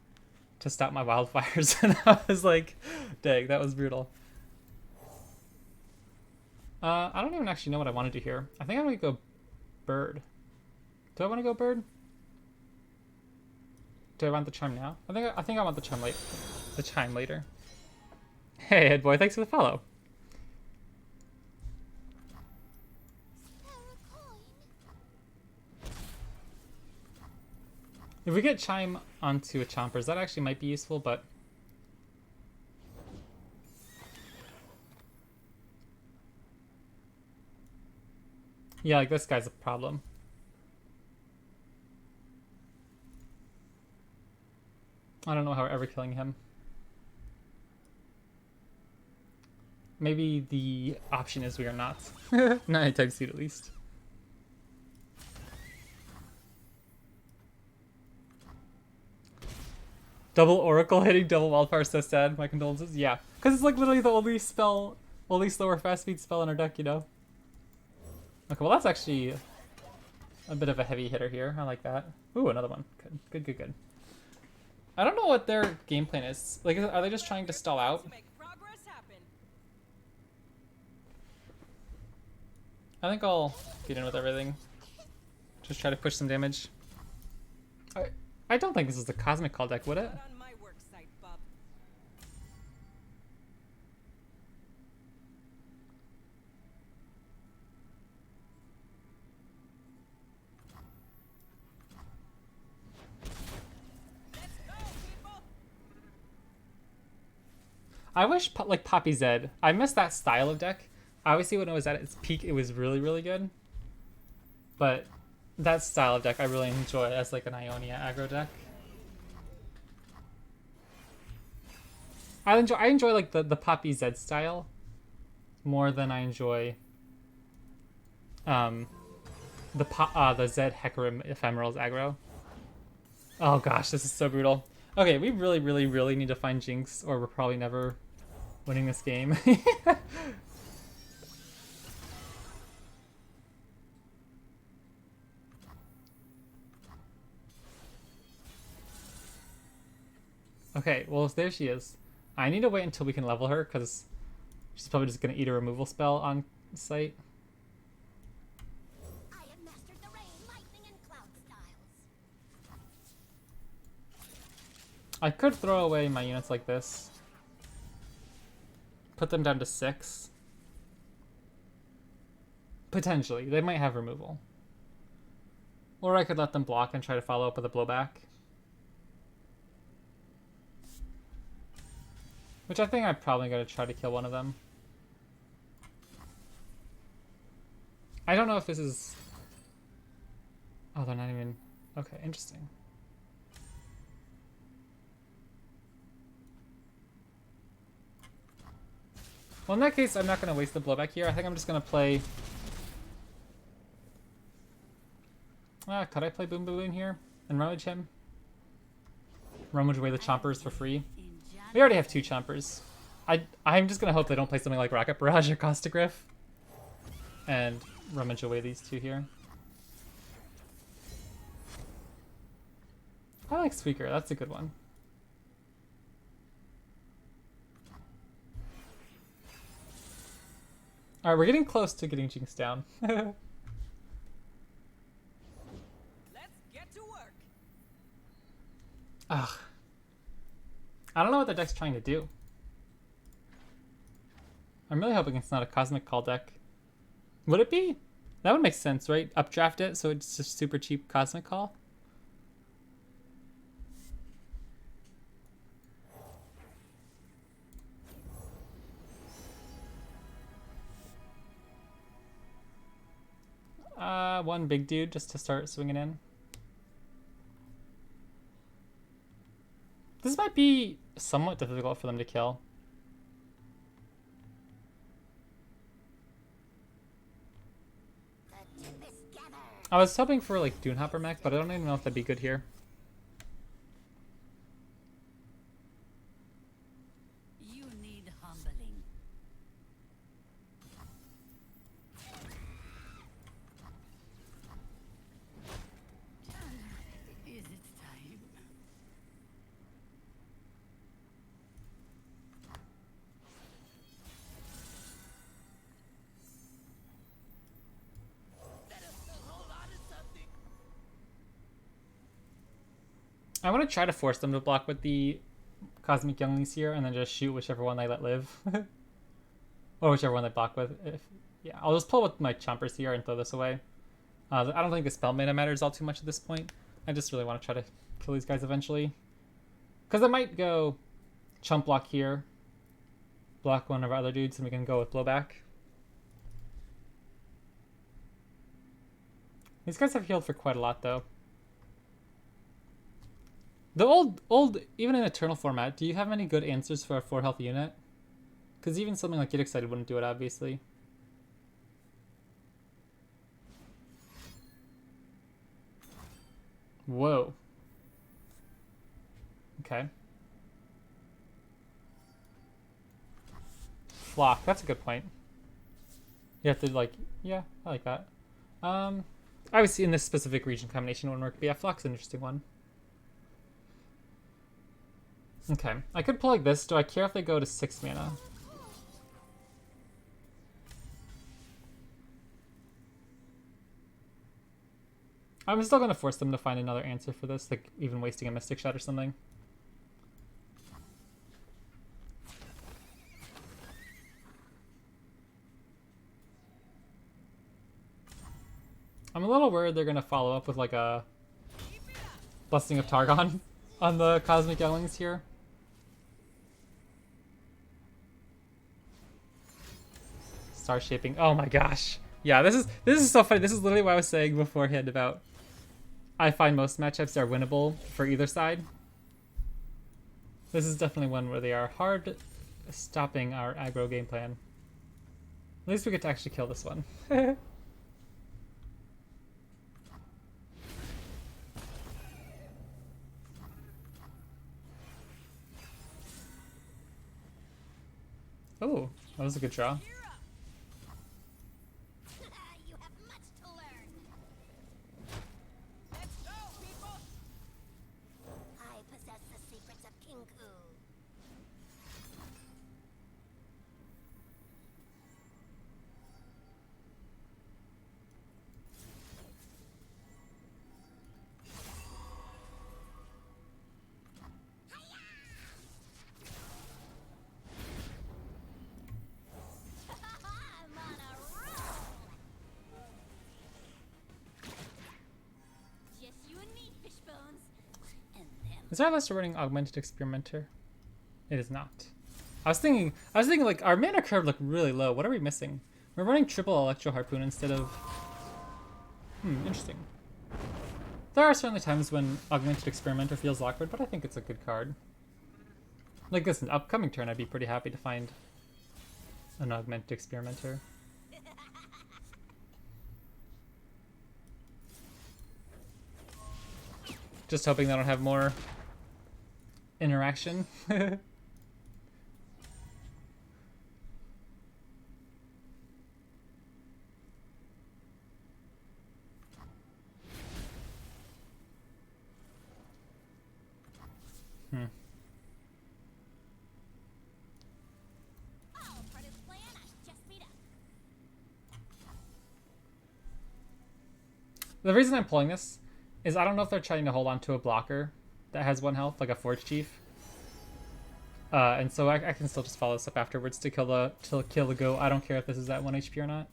to stop my Wildfires. And I was like, dang, that was brutal. I don't even actually know what I want to do here. I think I'm going to go Bird. Do I want to go Bird? Do I want the Charm now? I think I want the Charm late. The Chime later. Hey, Head Boy, thanks for the follow. If we get Chime onto a Chompers, that actually might be useful, but... yeah, like this guy's a problem. I don't know how we're ever killing him. Maybe the option is we are not. Not anytime soon, at least. Double Oracle hitting double Wildfire, so sad. My condolences. Yeah, because it's like literally the only slower fast speed spell in our deck, Okay, well that's actually a bit of a heavy hitter here. I like that. Ooh, another one. Good. I don't know what their game plan is. Like, are they just trying to stall out? I think I'll get in with everything. Just try to push some damage. I don't think this is the Cosmic Call deck, would it? I wish, like, Poppy Zed. I miss that style of deck. Obviously, when it was at its peak, it was really good. But that style of deck I really enjoy as like an Ionia aggro deck. I enjoy like the Poppy Zed style more than I enjoy the Zed Hecarim Ephemerals aggro. Oh gosh, this is so brutal. Okay, we really, really, really need to find Jinx, or we're probably never winning this game. Okay, well, there she is. I need to wait until we can level her, because she's probably just going to eat a removal spell on site. I have mastered the rain, lightning, and cloud styles. I could throw away my units like this. Put them down to 6. Potentially. They might have removal. Or I could let them block and try to follow up with a blowback. Which I think I'm probably going to try to kill one of them. I don't know if this is... Oh, they're not even... Okay, interesting. Well, in that case, I'm not going to waste the blowback here. I think I'm just going to play... could I play Boom Balloon here and rummage him? Rummage away the chompers for free. We already have 2 chompers. I'm just going to hope they don't play something like Rocket Barrage or Caustic Riff. And rummage away these 2 here. I like Squeaker. That's a good one. Alright, we're getting close to getting Jinx down. Let's get to work. Ugh. I don't know what the deck's trying to do. I'm really hoping it's not a Cosmic Call deck. Would it be? That would make sense, right? Updraft it so it's just super cheap Cosmic Call. One big dude just to start swinging in. This might be somewhat difficult for them to kill. The tip is gathered. I was hoping for like Dunehopper mech, but I don't even know if that'd be good here. You need humbling. Is it time? I want to try to force them to block with the Cosmic Younglings here and then just shoot whichever one they let live. Or whichever one they block with. Yeah, I'll just pull with my Chompers here and throw this away. I don't think the spell mana matters all too much at this point. I just really want to try to kill these guys eventually. Because I might go Chump block here. Block one of our other dudes and we can go with blowback. These guys have healed for quite a lot though. The old, even in Eternal format, do you have any good answers for a 4 health unit? Because even something like Get Excited wouldn't do it, obviously. Whoa. Okay. Flock, that's a good point. You have to like, yeah, I like that. Obviously in this specific region combination wouldn't work, but yeah, Flock's an interesting one. Okay, I could pull like this. Do I care if they go to 6 mana? I'm still going to force them to find another answer for this, like even wasting a Mystic Shot or something. I'm a little worried they're going to follow up with like a Blessing of Targon on the Cosmic Younglings here. Star Shaping. Oh my gosh. Yeah, this is so funny. This is literally what I was saying beforehand about I find most matchups are winnable for either side. This is definitely one where they are hard stopping our aggro game plan. At least we get to actually kill this one. Oh, that was a good draw. You have much to learn. Let's go, people! I possess the secrets of King Ku. I'm on a roll. Just you and me, Fishbones. And them. Is that us running Augmented Experimenter? It is not. I was thinking like our mana curve looked really low. What are we missing? We're running triple Electro Harpoon instead of. Interesting. There are certainly times when Augmented Experimenter feels awkward, but I think it's a good card. Like this, an upcoming turn, I'd be pretty happy to find an Augmented Experimenter. Just hoping they don't have more interaction. All part of the plan. I just beat up. The reason I'm pulling this is I don't know if they're trying to hold on to a blocker that has 1 health, like a Forge Chief. And so I can still just follow this up afterwards to kill the goat. I don't care if this is at 1 HP or not.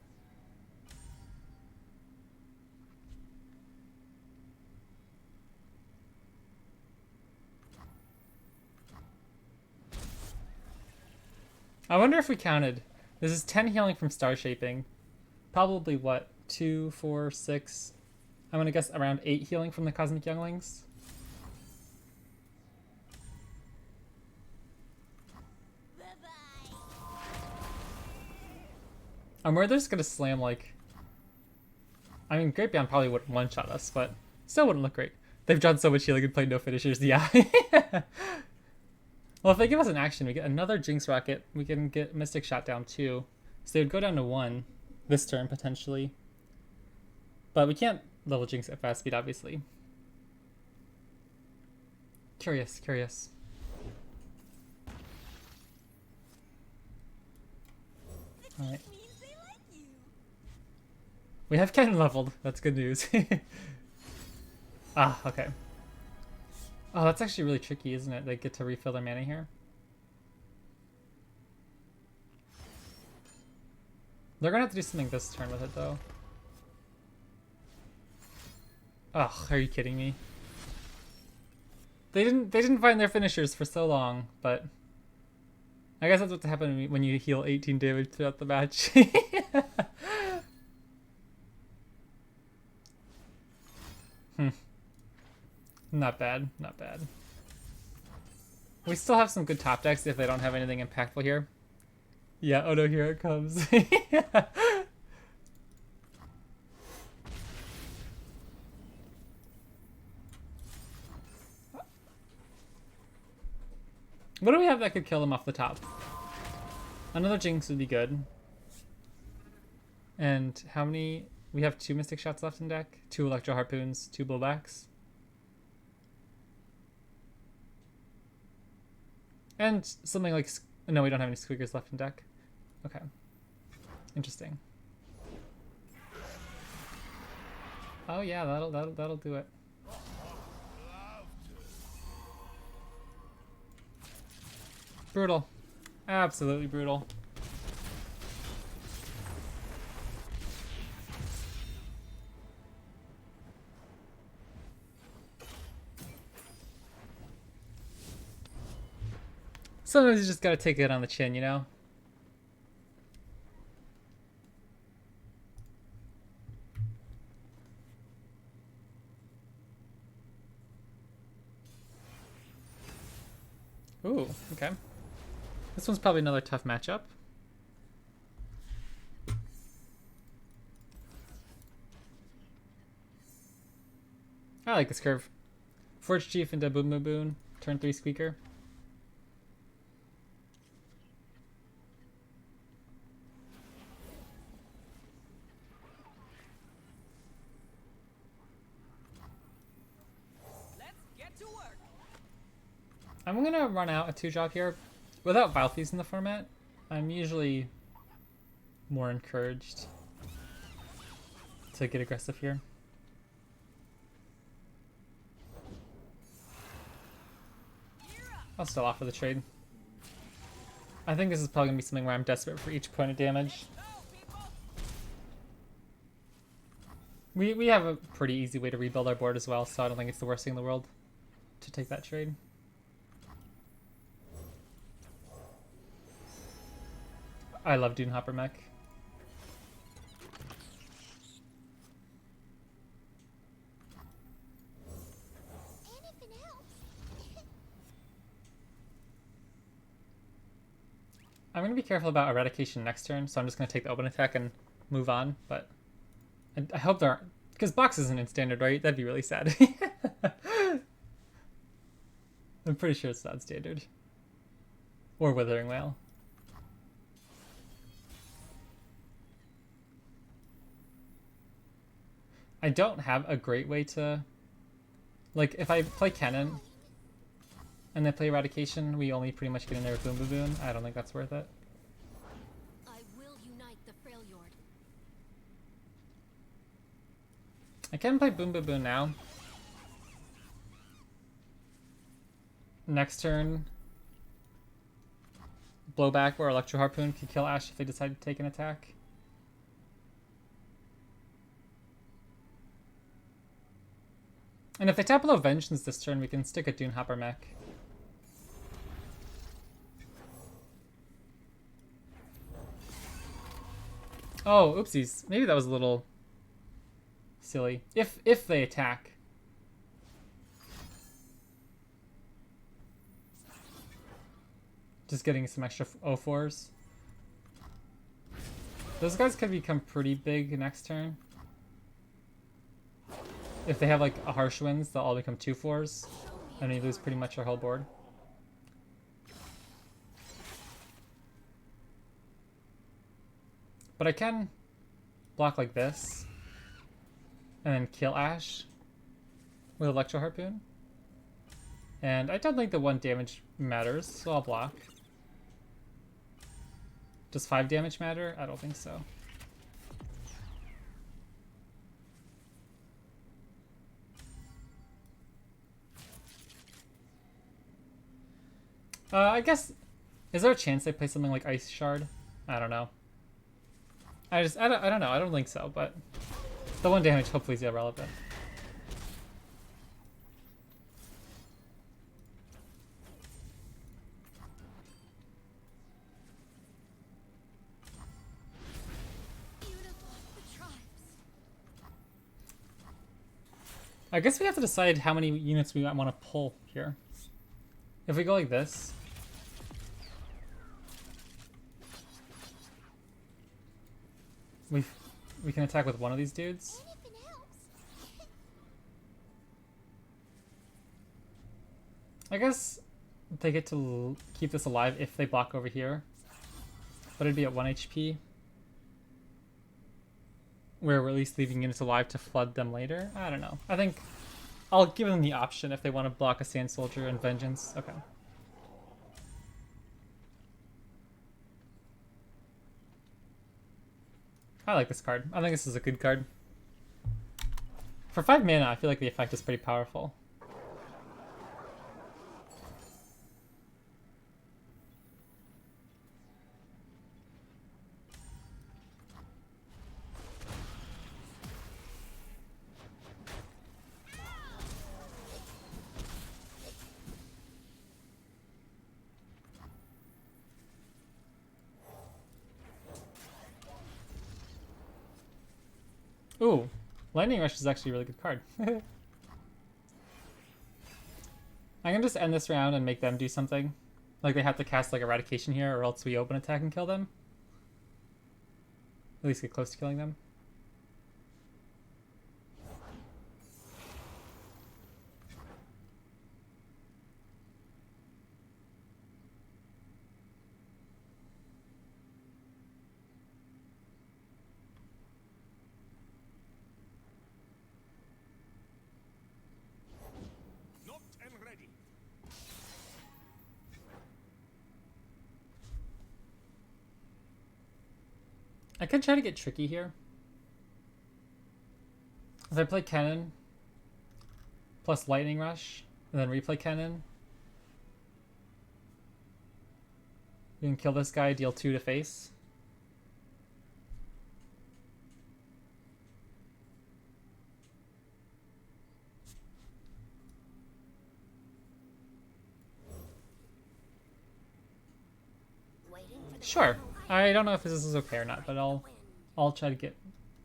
I wonder if we counted. This is 10 healing from Star Shaping. Probably what? 2, 4, 6. I'm gonna guess around 8 healing from the Cosmic Younglings. Bye-bye. I'm worried they're just gonna slam like. I mean, Great Beyond probably wouldn't one-shot us, but still wouldn't look great. They've done so much healing and played no finishers. Yeah. Well, if they give us an action, we get another Jinx Rocket. We can get Mystic Shot down too. So they would go down to 1 this turn potentially. But we can't level Jinx at fast speed, obviously. Curious. Alright. Means they like you. We have Ken leveled. That's good news. Ah, okay. Oh, that's actually really tricky, isn't it? They get to refill their mana here. They're gonna have to do something this turn with it, though. Ugh, are you kidding me? They didn't find their finishers for so long, but I guess that's what's happening when you heal 18 damage throughout the match. Not bad. We still have some good top decks if they don't have anything impactful here. Yeah, oh no, here it comes. What do we have that could kill them off the top? Another Jinx would be good. And how many? We have 2 Mystic Shots left in deck, 2 Electro Harpoons, 2 Blowbacks. And something like... No, we don't have any Squeakers left in deck. Okay. Interesting. Oh yeah, that'll do it. Brutal. Absolutely brutal. Sometimes you just gotta take it on the chin, you know? Ooh, okay. This one's probably another tough matchup. I like this curve. Forge Chief into Boom Boom Boom. Turn 3 Squeaker. Let's get to work. I'm gonna run out a 2-drop here. Without Malphite in the format, I'm usually more encouraged to get aggressive here. I'll still offer the trade. I think this is probably gonna be something where I'm desperate for each point of damage. We have a pretty easy way to rebuild our board as well, so I don't think it's the worst thing in the world to take that trade. I love Dune Hopper Mech. Anything else? I'm going to be careful about Eradication next turn, so I'm just going to take the open attack and move on, but I hope there aren't... Because Box isn't in Standard, right? That'd be really sad. I'm pretty sure it's not Standard. Or Withering Whale. I don't have a great way to... Like, if I play Cannon and then play Eradication, we only pretty much get in there with Boom Boom Boom. I don't think that's worth it. I will unite the Freljord. I can play Boom Boom Boom now. Next turn, Blowback or Electro Harpoon could kill Ashe if they decide to take an attack. And if they tap below Vengeance this turn, we can stick a Dune Hopper Mech. Oh, oopsies. Maybe that was a little silly. If they attack. Just getting some extra 0-4s. Those guys could become pretty big next turn. If they have like a Harsh Winds, they'll all become 2-4s. And we lose pretty much our whole board. But I can block like this. And then kill Ashe with Electro Harpoon. And I don't think the 1 damage matters, so I'll block. Does 5 damage matter? I don't think so. I guess, is there a chance they play something like Ice Shard? I don't know. I don't know. I don't think so, but the 1 damage hopefully is irrelevant. I guess we have to decide how many units we want to pull here. If we go like this, we can attack with one of these dudes. Anything else? I guess they get to keep this alive if they block over here, but it'd be at 1 HP. Where we're at least leaving units alive to flood them later. I don't know. I think I'll give them the option if they want to block a Sand Soldier and Vengeance. Okay. I like this card. I think this is a good card. For 5 mana, I feel like the effect is pretty powerful. Ooh, Lightning Rush is actually a really good card. I can just end this round and make them do something Like they have to cast like Eradication here, or else we open attack and kill them. At least get close to killing them. Not and ready. I could try to get tricky here. If I play Cannon plus Lightning Rush and then replay Cannon, you can kill this guy, deal 2 to face. Waiting for the Sure. final light. I don't know if this is okay or not, but I'll try to get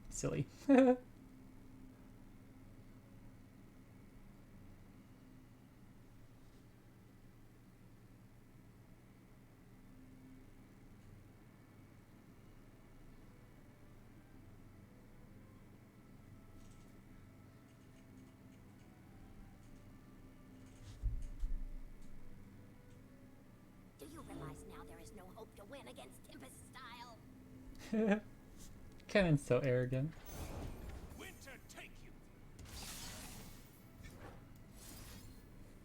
silly. Do you realize now there is no hope to win against Tempest style? Cannon's so arrogant. Winter take you.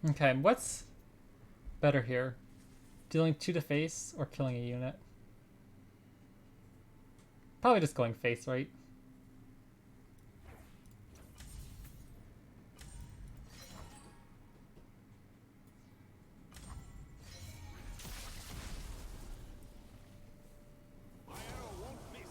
Okay, what's better here? Dealing 2 to face or killing a unit? Probably just going face, right? My arrow won't miss.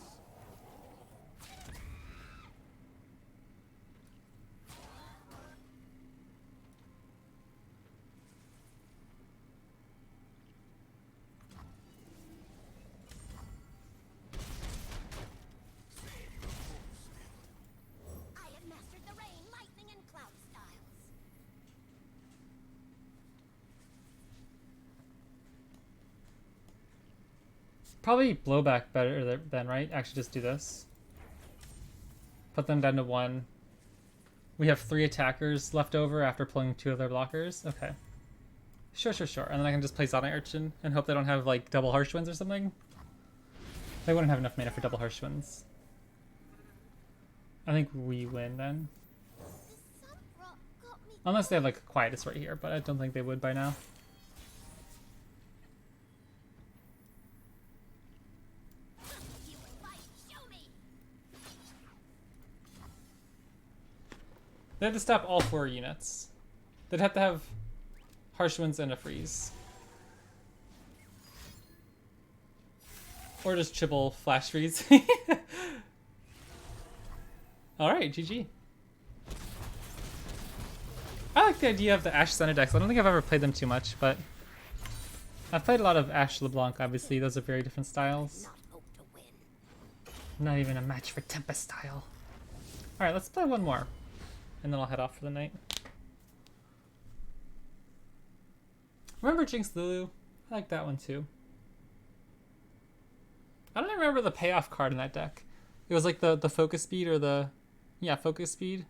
I have mastered the rain, lightning, and cloud styles. Probably blowback better than, right? Actually, just do this. Put them down to 1. We have 3 attackers left over after pulling 2 of their blockers. Okay. Sure. And then I can just play Zonic Urchin and hope they don't have, like, double Harsh Winds or something. They wouldn't have enough mana for double Harsh Winds. I think we win then. The sun got me. Unless they have, like, a Quietus right here, but I don't think they would by now. You would fight, show me. They have to stop all 4 units. They'd have to have Harsh Winds and a freeze. Or just triple flash freeze. Alright, GG. I like the idea of the Ashe Center decks. I don't think I've ever played them too much, but I've played a lot of Ashe LeBlanc, obviously. Those are very different styles. Not hope to win. Not even a match for Tempest style. Alright, let's play one more. And then I'll head off for the night. Remember Jinx Lulu? I like that one too. I don't even remember the payoff card in that deck. It was like the focus speed or the... Yeah, focus speed.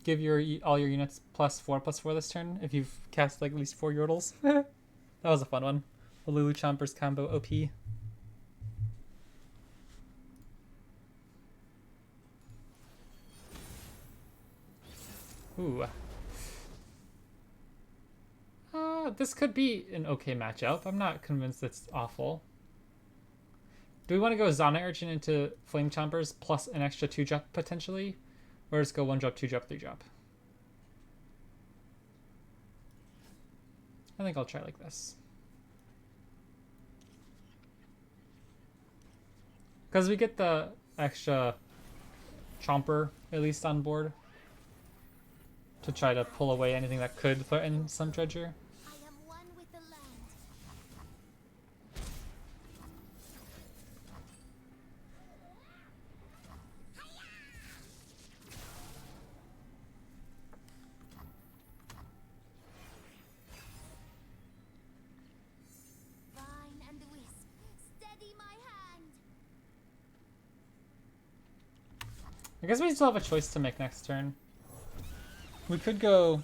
Give all your units +4/+4 this turn if you've cast like at least 4 Yordles. That was a fun one. The Lulu Chompers combo OP. Ooh. This could be an okay matchup. I'm not convinced it's awful. Do we want to go Zonic Urchin into Flame Chompers plus an extra 2-drop potentially? Or just go 1-drop, 2-drop, 3-drop? I think I'll try like this. Because we get the extra Chomper at least on board to try to pull away anything that could threaten some Dredger. I am one with the land. I guess we still have a choice to make next turn. We could go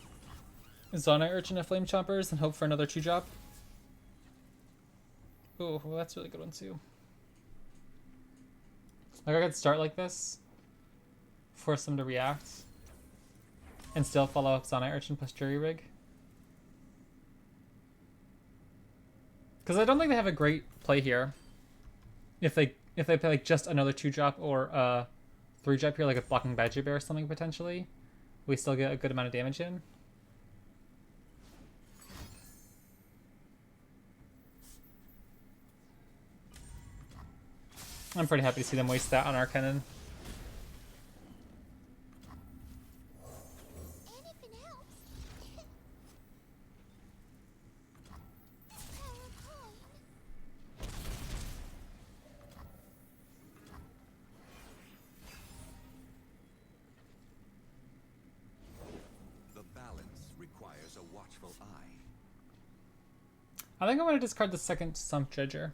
Zonite Urchin of Flame Chompers and hope for another 2-drop. Oh, well, that's a really good one too. Like, I could start like this, force them to react, and still follow up Zonite Urchin plus Jury Rig. Because I don't think they have a great play here. If they play like just another 2-drop or 3-drop here, like a blocking Badger Bear or something potentially, we still get a good amount of damage in. I'm pretty happy to see them waste that on our cannon. Anything else? The balance requires a watchful eye. I think I'm going to discard the second Sump Dredger.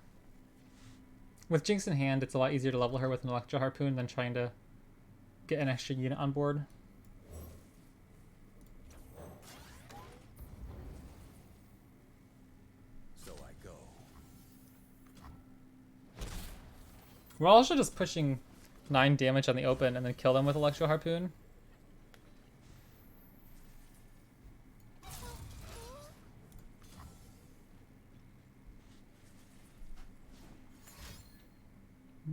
With Jinx in hand, it's a lot easier to level her with an Electro Harpoon than trying to get an extra unit on board. So I go. We're also just pushing 9 damage on the open and then kill them with Electro Harpoon.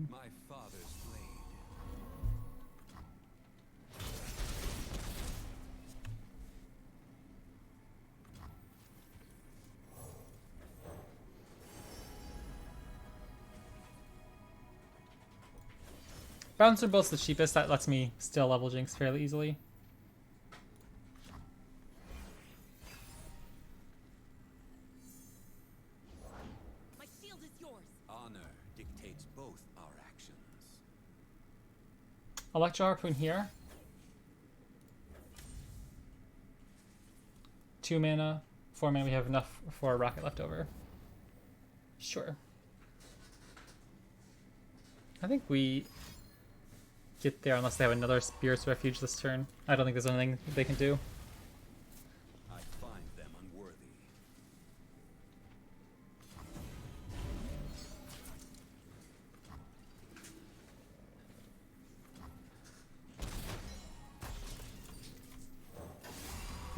My father's blade. Bouncer Bolt's the cheapest, that lets me still level Jinx fairly easily. My shield is yours. Honor dictates both our actions. Electro Harpoon here. 2 mana, 4 mana, we have enough for a rocket left over. Sure. I think we get there unless they have another Spirit's Refuge this turn. I don't think there's anything they can do. I find them unworthy.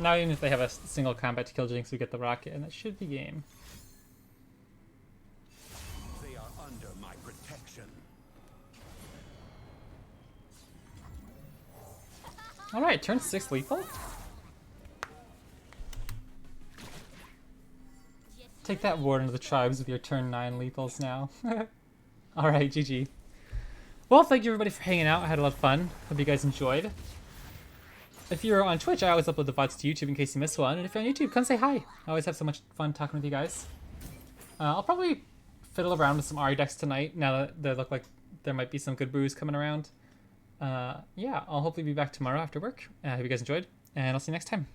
Now even if they have a single combat to kill Jinx, we get the rocket, and that should be game. They are under my protection. Alright, turn 6 lethal? Take that, Warden of the Tribes, with your turn 9 lethals now. Alright, GG. Well, thank you everybody for hanging out. I had a lot of fun. Hope you guys enjoyed. If you're on Twitch, I always upload the VODs to YouTube in case you miss one. And if you're on YouTube, come say hi. I always have so much fun talking with you guys. I'll probably fiddle around with some Ari decks tonight, now that they look like there might be some good brews coming around. Yeah, I'll hopefully be back tomorrow after work. I hope you guys enjoyed, and I'll see you next time.